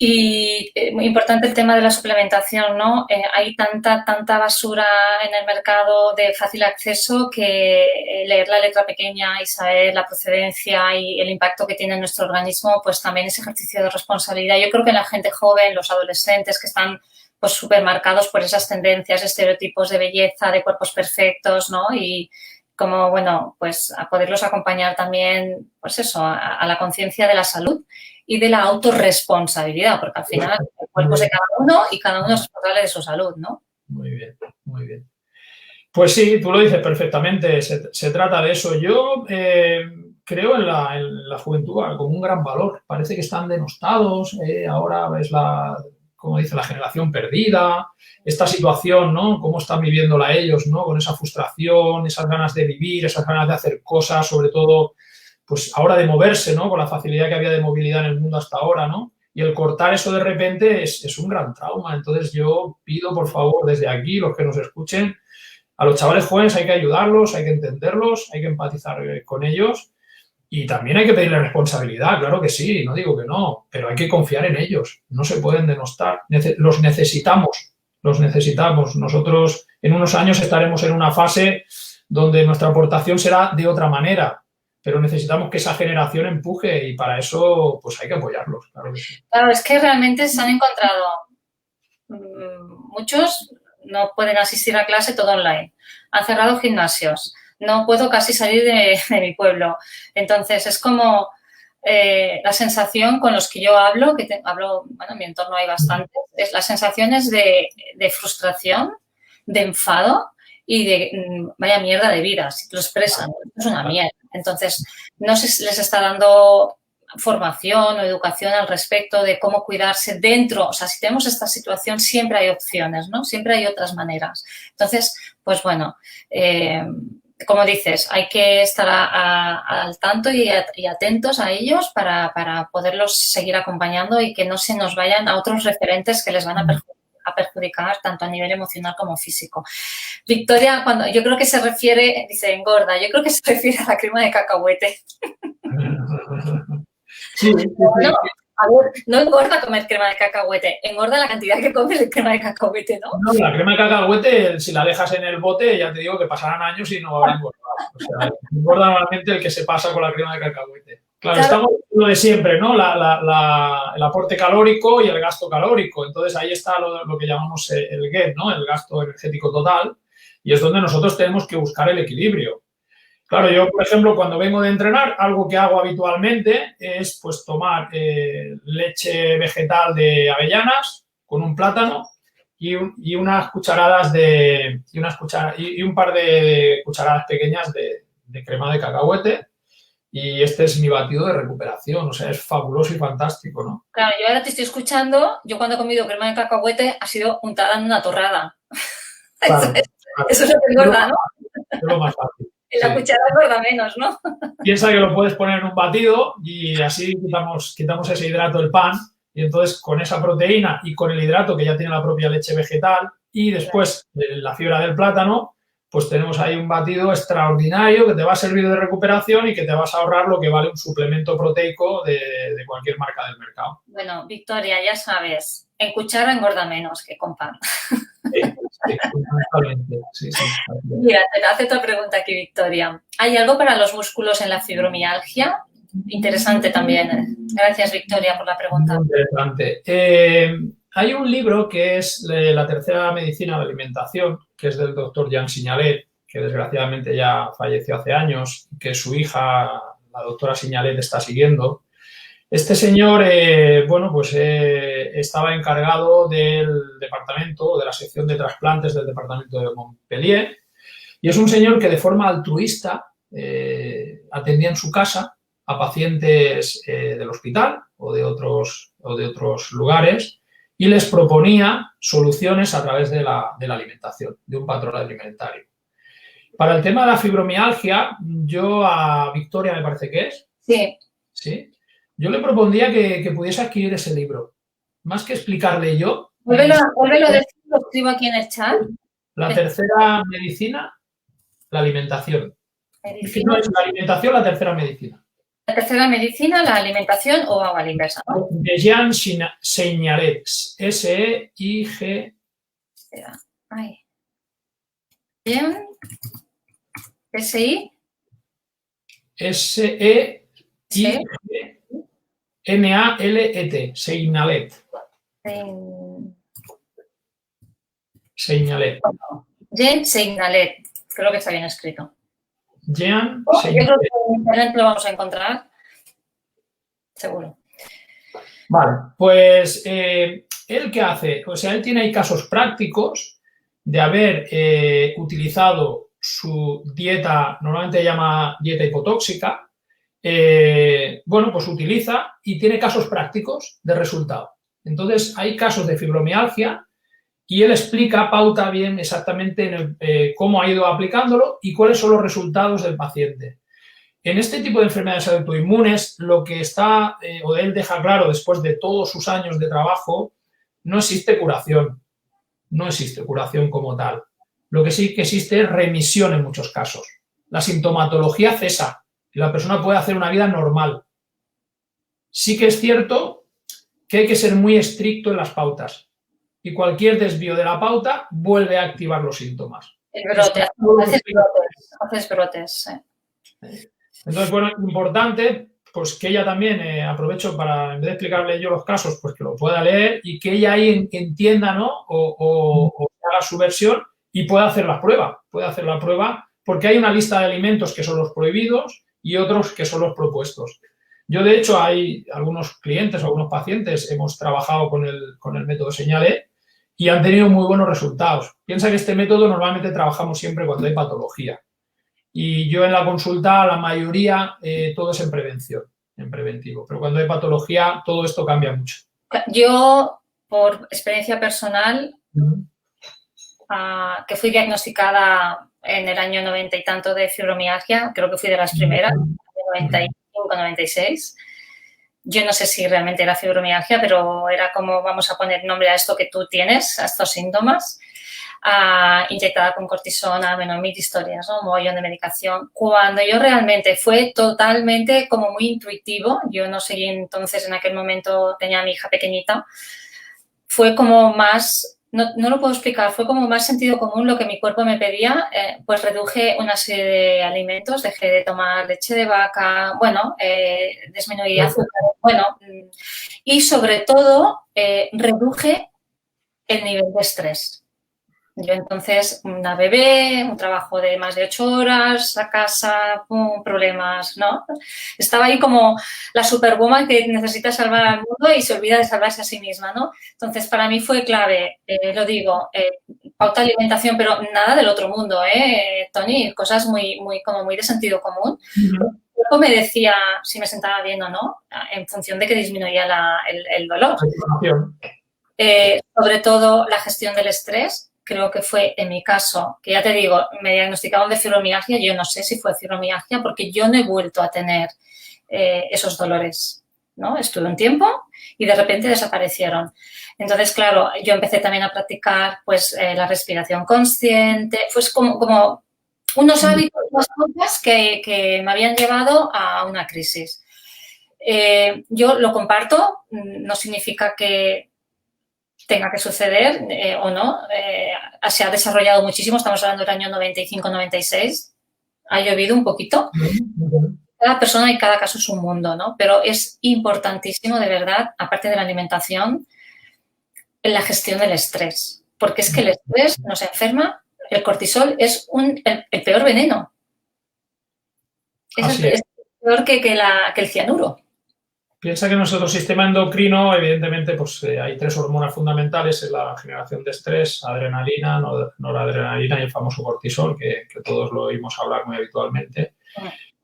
Y muy importante el tema de la suplementación, ¿no? Hay tanta basura en el mercado de fácil acceso que leer la letra pequeña y saber la procedencia y el impacto que tiene en nuestro organismo, pues también es ejercicio de responsabilidad. Yo creo que la gente joven, los adolescentes que están pues súper marcados por esas tendencias, estereotipos de belleza, de cuerpos perfectos, ¿no? Y como, bueno, pues a poderlos acompañar también, pues eso, a la conciencia de la salud y de la autorresponsabilidad, porque al final el cuerpo es de cada uno y cada uno es responsable de su salud, ¿no? Muy bien, muy bien. Pues sí, tú lo dices perfectamente, se trata de eso. Yo creo en la juventud como un gran valor. Parece que están denostados, ahora es como dice, la generación perdida, esta situación, ¿no? Cómo están viviéndola ellos, ¿no? Con esa frustración, esas ganas de vivir, esas ganas de hacer cosas, sobre todo pues ahora de moverse, ¿no? Con la facilidad que había de movilidad en el mundo hasta ahora, ¿no? Y el cortar eso de repente es un gran trauma. Entonces yo pido, por favor, desde aquí, los que nos escuchen, a los chavales jóvenes hay que ayudarlos, hay que entenderlos, hay que empatizar con ellos y también hay que pedirles responsabilidad, claro que sí, no digo que no, pero hay que confiar en ellos, no se pueden denostar, los necesitamos, los necesitamos. Nosotros en unos años estaremos en una fase donde nuestra aportación será de otra manera, pero necesitamos que esa generación empuje y para eso pues hay que apoyarlos, claro que sí. Claro, es que realmente se han encontrado muchos no pueden asistir a clase todo online. Han cerrado gimnasios. No puedo casi salir de mi pueblo. Entonces, es como la sensación con los que yo hablo, bueno, en mi entorno hay bastantes, es las sensaciones de frustración, de enfado y de vaya mierda de vida, si te lo expresan. Es una mierda. Entonces, no se les está dando formación o educación al respecto de cómo cuidarse dentro. O sea, si tenemos esta situación, siempre hay opciones, ¿no? Siempre hay otras maneras. Entonces, pues bueno, como dices, hay que estar al tanto y atentos a ellos para poderlos seguir acompañando y que no se nos vayan a otros referentes que les van a perjudicar tanto a nivel emocional como físico. Victoria, yo creo que se refiere, dice engorda, yo creo que se refiere a la crema de cacahuete. Sí, bueno, a ver, no engorda comer crema de cacahuete, engorda la cantidad que comes de crema de cacahuete, ¿no? No, la crema de cacahuete, si la dejas en el bote, ya te digo que pasarán años y no habrá engordado. O sea, engorda normalmente el que se pasa con la crema de cacahuete. Claro, estamos lo de siempre, ¿no? El aporte calórico y el gasto calórico. Entonces, ahí está lo que llamamos el GET, ¿no? El gasto energético total. Y es donde nosotros tenemos que buscar el equilibrio. Claro, yo, por ejemplo, cuando vengo de entrenar, algo que hago habitualmente es, pues, tomar leche vegetal de avellanas con un plátano y unas cucharadas y un par de cucharadas pequeñas de crema de cacahuete. Y este es mi batido de recuperación, o sea, es fabuloso y fantástico, ¿no? Claro, yo ahora te estoy escuchando, yo cuando he comido crema de cacahuete ha sido untada en una torrada. Claro, eso es lo que engorda, ¿no? Es lo más fácil. En la cuchara engorda menos, ¿no? Piensa que lo puedes poner en un batido y así quitamos ese hidrato del pan y entonces con esa proteína y con el hidrato que ya tiene la propia leche vegetal y después la fibra del plátano, pues tenemos ahí un batido extraordinario que te va a servir de recuperación y que te vas a ahorrar lo que vale un suplemento proteico de cualquier marca del mercado. Bueno, Victoria, ya sabes, en cuchara engorda menos que con pan. Sí. Mira, te hace otra pregunta aquí, Victoria. ¿Hay algo para los músculos en la fibromialgia? Interesante también. Gracias, Victoria, por la pregunta. Muy interesante. Hay un libro que es La tercera medicina de la alimentación, que es del doctor Jean Signalet, que desgraciadamente ya falleció hace años, que su hija, la doctora Signalet, está siguiendo. Este señor, estaba encargado del departamento, de la sección de trasplantes del departamento de Montpellier, y es un señor que de forma altruista atendía en su casa a pacientes del hospital o de otros lugares y les proponía soluciones a través de la alimentación, de un patrón alimentario. Para el tema de la fibromialgia, yo a Victoria, me parece que es. Sí. Yo le propondría que pudiese adquirir ese libro. Más que explicarle yo. Vuélvelo a decir, lo escribo aquí en el chat. La tercera medicina, la alimentación. No es la alimentación, la tercera medicina. La tercera medicina, la alimentación o a la inversa, ¿no? De Jean Signalet. S-E-I-G. Jean. S-I. S-E-I-G. N-A-L-E-T, Signalet. Signalet. Jean Signalet, creo que está bien escrito. Jean Signalet. Yo creo que en internet lo vamos a encontrar, seguro. Vale, pues ¿él qué hace? O sea, él tiene ahí casos prácticos de haber utilizado su dieta, normalmente se llama dieta hipotóxica, pues utiliza y tiene casos prácticos de resultado. Entonces, hay casos de fibromialgia y él pauta bien exactamente cómo ha ido aplicándolo y cuáles son los resultados del paciente. En este tipo de enfermedades autoinmunes, lo que él deja claro después de todos sus años de trabajo, no existe curación. No existe curación como tal. Lo que sí que existe es remisión en muchos casos. La sintomatología cesa. La persona puede hacer una vida normal. Sí que es cierto que hay que ser muy estricto en las pautas y cualquier desvío de la pauta vuelve a activar los síntomas. Haces brotes. Entonces, importante pues que ella también, aprovecho para, en vez de explicarle yo los casos, pues que lo pueda leer y que ella ahí entienda, ¿no? O haga su versión y pueda hacer la prueba. Porque hay una lista de alimentos que son los prohibidos y otros que son los propuestos. Yo, de hecho, hay algunos clientes o algunos pacientes, hemos trabajado con el método Signalet y han tenido muy buenos resultados. Piensa que este método normalmente trabajamos siempre cuando hay patología. Y yo en la consulta, la mayoría, todo es en prevención, en preventivo. Pero cuando hay patología, todo esto cambia mucho. Yo, por experiencia personal, que fui diagnosticada en el año 90 y tanto de fibromialgia, creo que fui de las primeras, 95, 96. Yo no sé si realmente era fibromialgia, pero era como vamos a poner nombre a esto que tú tienes, a estos síntomas, inyectada con cortisona, bueno, mil historias, ¿no? Un mogollón de medicación. Cuando yo realmente fue totalmente como muy intuitivo, yo no sé, entonces en aquel momento tenía a mi hija pequeñita, fue como más, no lo puedo explicar, fue como más sentido común lo que mi cuerpo me pedía, pues reduje una serie de alimentos, dejé de tomar leche de vaca, bueno, disminuí azúcar, bueno, y sobre todo reduje el nivel de estrés. Yo entonces, una bebé, un trabajo de más de 8 horas, a casa, problemas, ¿no? Estaba ahí como la superwoman que necesita salvar al mundo y se olvida de salvarse a sí misma, ¿no? Entonces, para mí fue clave, lo digo, pauta de alimentación, pero nada del otro mundo, Tony, cosas como muy de sentido común. Uh-huh. Mi cuerpo me decía si me sentaba bien o no, en función de que disminuía el dolor. Sobre todo la gestión del estrés, creo que fue en mi caso, que ya te digo, me diagnosticaron de fibromialgia, yo no sé si fue fibromialgia porque yo no he vuelto a tener esos dolores, ¿no? Estuve un tiempo y de repente desaparecieron. Entonces, claro, yo empecé también a practicar pues la respiración consciente, pues como unos hábitos, unas cosas que me habían llevado a una crisis. Yo lo comparto, no significa que tenga que suceder o no. Se ha desarrollado muchísimo, estamos hablando del año 95-96, ha llovido un poquito. Cada persona y cada caso es un mundo, ¿no? Pero es importantísimo, de verdad, aparte de la alimentación, en la gestión del estrés, porque es que el estrés nos enferma, el cortisol es el peor veneno. Es peor que el cianuro. Piensa que en nuestro sistema endocrino, evidentemente, pues hay 3 hormonas fundamentales en la generación de estrés: adrenalina, noradrenalina y el famoso cortisol, que todos lo oímos hablar muy habitualmente.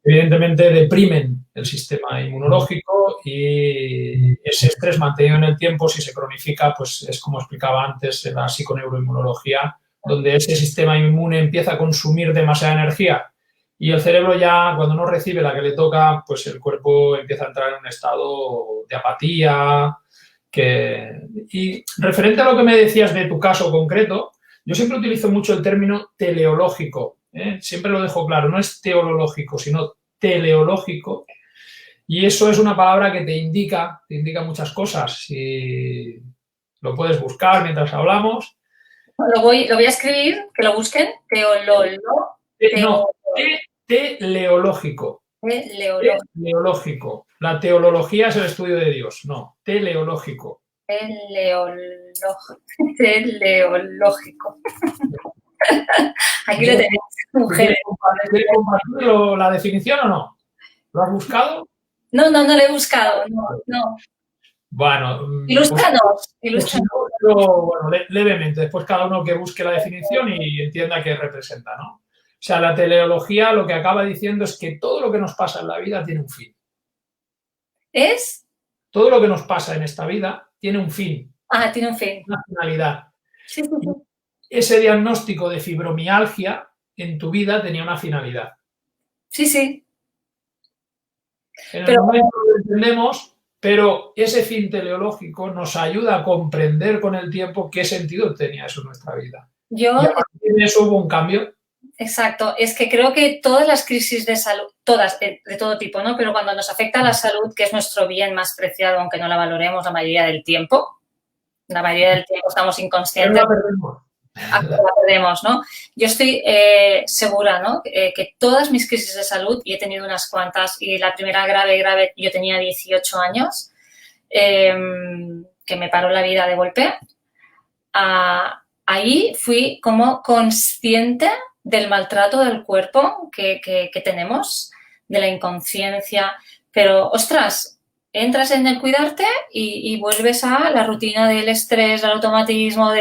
Evidentemente deprimen el sistema inmunológico y ese estrés mantenido en el tiempo, si se cronifica, pues es como explicaba antes en la psiconeuroinmunología, donde ese sistema inmune empieza a consumir demasiada energía. Y el cerebro ya, cuando no recibe la que le toca, pues el cuerpo empieza a entrar en un estado de apatía. Y referente a lo que me decías de tu caso concreto, yo siempre utilizo mucho el término teleológico. Siempre lo dejo claro, no es teológico, sino teleológico. Y eso es una palabra que te indica muchas cosas. Si lo puedes buscar mientras hablamos. Lo voy a escribir, que lo busquen. Teleológico. Teleológico. La teología es el estudio de Dios. No, teleológico. Teleológico. Aquí lo tenéis, mujeres. ¿Quieres compartir la definición o no? ¿Lo has buscado? No lo he buscado, no. Bueno, ilústranos. Bueno, levemente, después cada uno que busque la definición y entienda qué representa, ¿no? O sea, la teleología lo que acaba diciendo es que todo lo que nos pasa en la vida tiene un fin. ¿Es? Todo lo que nos pasa en esta vida tiene un fin. Tiene un fin. Una finalidad. Sí. Ese diagnóstico de fibromialgia en tu vida tenía una finalidad. Sí. En el momento lo entendemos, pero ese fin teleológico nos ayuda a comprender con el tiempo qué sentido tenía eso en nuestra vida. Y a partir de eso hubo un cambio. Exacto, es que creo que todas las crisis de salud, todas, de todo tipo, ¿no? Pero cuando nos afecta la salud, que es nuestro bien más preciado, aunque no la valoremos la mayoría del tiempo, estamos inconscientes. La perdemos, ¿no? Yo estoy segura, ¿no? Que todas mis crisis de salud, y he tenido unas cuantas, y la primera grave, yo tenía 18 años, que me paró la vida de golpe. Ahí fui como consciente del maltrato del cuerpo que tenemos, de la inconsciencia, pero, ostras, entras en el cuidarte y vuelves a la rutina del estrés, al automatismo,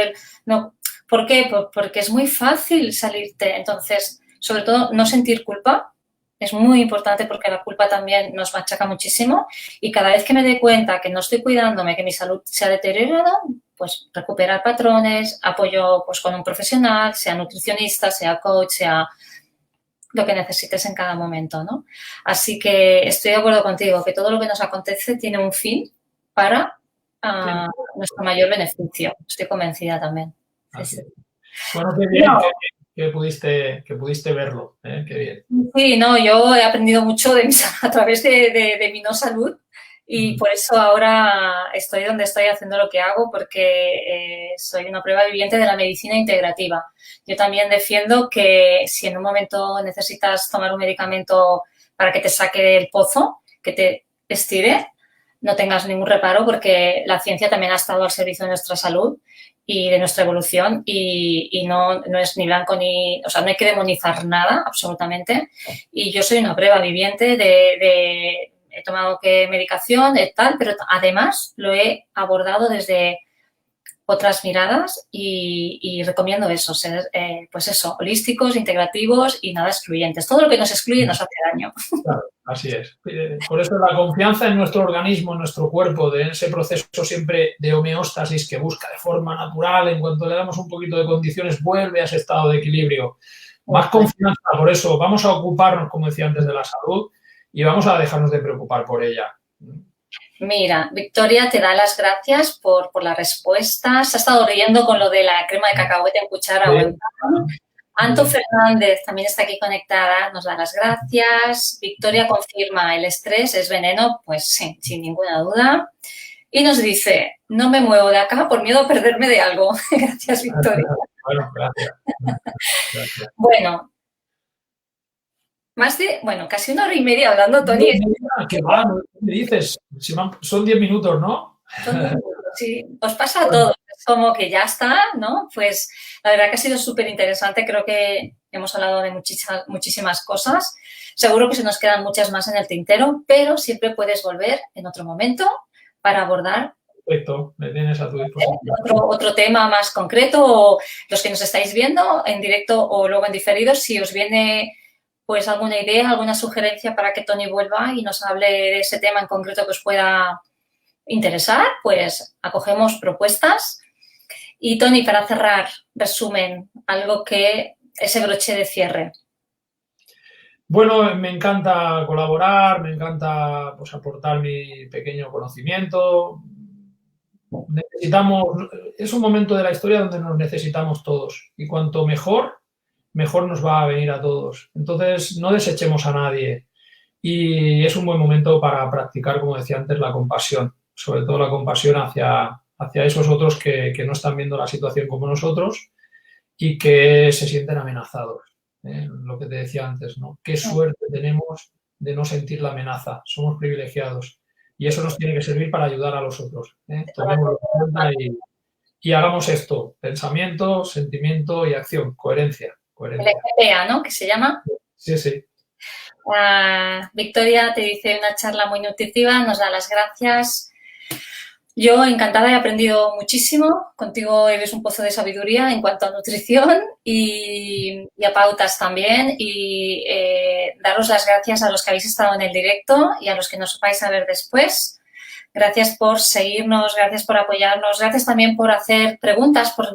no. ¿Por qué? Porque es muy fácil salirte. Entonces, sobre todo, no sentir culpa es muy importante porque la culpa también nos machaca muchísimo y cada vez que me doy cuenta que no estoy cuidándome, que mi salud se ha deteriorado, pues recuperar patrones, apoyo pues con un profesional, sea nutricionista, sea coach, sea lo que necesites en cada momento, ¿no? Así que estoy de acuerdo contigo, que todo lo que nos acontece tiene un fin para nuestro mayor beneficio. Estoy convencida también. Sí. Bueno, qué bien que pudiste verlo, qué bien. Sí, no, yo he aprendido mucho a través de mi no salud y por eso ahora estoy donde estoy haciendo lo que hago, porque soy una prueba viviente de la medicina integrativa. Yo también defiendo que si en un momento necesitas tomar un medicamento para que te saque el pozo, que te estire, no tengas ningún reparo, porque la ciencia también ha estado al servicio de nuestra salud y de nuestra evolución y no es ni blanco ni... O sea, no hay que demonizar nada, absolutamente. Y yo soy una prueba viviente he tomado medicación, tal, pero además lo he abordado desde otras miradas y recomiendo eso, ser, pues eso, holísticos, integrativos y nada excluyentes. Todo lo que nos excluye nos hace daño. Claro, así es. Por eso la confianza en nuestro organismo, en nuestro cuerpo, de ese proceso siempre de homeostasis que busca de forma natural, en cuanto le damos un poquito de condiciones, vuelve a ese estado de equilibrio. Más confianza, por eso vamos a ocuparnos, como decía antes, de la salud y vamos a dejarnos de preocupar por ella. Mira, Victoria te da las gracias por la respuesta. Se ha estado riendo con lo de la crema de cacahuete en cuchara. Sí. Anto Fernández también está aquí conectada, nos da las gracias. Victoria confirma, el estrés es veneno, pues sí, sin ninguna duda. Y nos dice, no me muevo de acá por miedo a perderme de algo. Gracias, Victoria. Bueno, gracias. Gracias. Bueno, casi 1 hora y media hablando, Toni. ¿Qué va? ¿Qué me dices? Son 10 minutos, ¿no? Son 10 minutos, sí. Os pasa a todos. Es como que ya está, ¿no? Pues la verdad que ha sido súper interesante. Creo que hemos hablado de muchísimas cosas. Seguro que se nos quedan muchas más en el tintero, pero siempre puedes volver en otro momento para abordar. Perfecto, me tienes a tu disposición. Otro tema más concreto, o los que nos estáis viendo en directo o luego en diferido, si os viene pues alguna idea, alguna sugerencia para que Toni vuelva y nos hable de ese tema en concreto que os pueda interesar, pues acogemos propuestas. Y Toni, para cerrar, resumen, algo que ese broche de cierre. Bueno, me encanta colaborar, me encanta pues aportar mi pequeño conocimiento. Es un momento de la historia donde nos necesitamos todos y cuanto mejor nos va a venir a todos. Entonces, no desechemos a nadie y es un buen momento para practicar, como decía antes, la compasión, sobre todo la compasión hacia esos otros que no están viendo la situación como nosotros y que se sienten amenazados. Lo que te decía antes, ¿no? Qué suerte tenemos de no sentir la amenaza, somos privilegiados y eso nos tiene que servir para ayudar a los otros. Tomémoslo en cuenta y hagamos esto, pensamiento, sentimiento y acción, coherencia. El EGPA, ¿no? Que se llama. Sí, sí. Victoria te dice una charla muy nutritiva, nos da las gracias. Yo encantada, he aprendido muchísimo. Contigo eres un pozo de sabiduría en cuanto a nutrición y a pautas también. Y daros las gracias a los que habéis estado en el directo y a los que nos vais a ver después. Gracias por seguirnos, gracias por apoyarnos, gracias también por hacer preguntas, por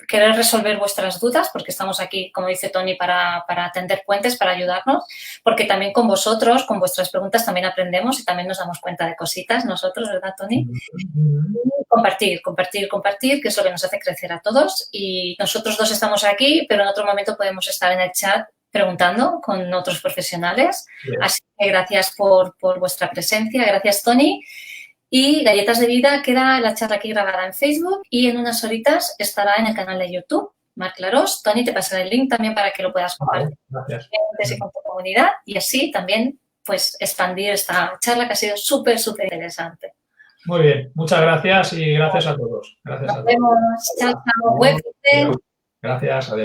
querer resolver vuestras dudas, porque estamos aquí, como dice Toni, para tender puentes, para ayudarnos, porque también con vosotros, con vuestras preguntas también aprendemos y también nos damos cuenta de cositas nosotros, ¿verdad, Toni? Compartir, que es lo que nos hace crecer a todos. Y nosotros dos estamos aquí, pero en otro momento podemos estar en el chat preguntando con otros profesionales. Bien. Así que gracias por vuestra presencia, gracias, Toni. Y Galletas de Vida queda la charla aquí grabada en Facebook y en unas horitas estará en el canal de YouTube. Marc Larós, Toni, te pasaré el link también para que lo puedas compartir con tu comunidad y así también pues expandir esta charla que ha sido súper interesante. Muy bien, muchas gracias y gracias a todos. Gracias a todos. Nos vemos. Chao, chao. Gracias, adiós.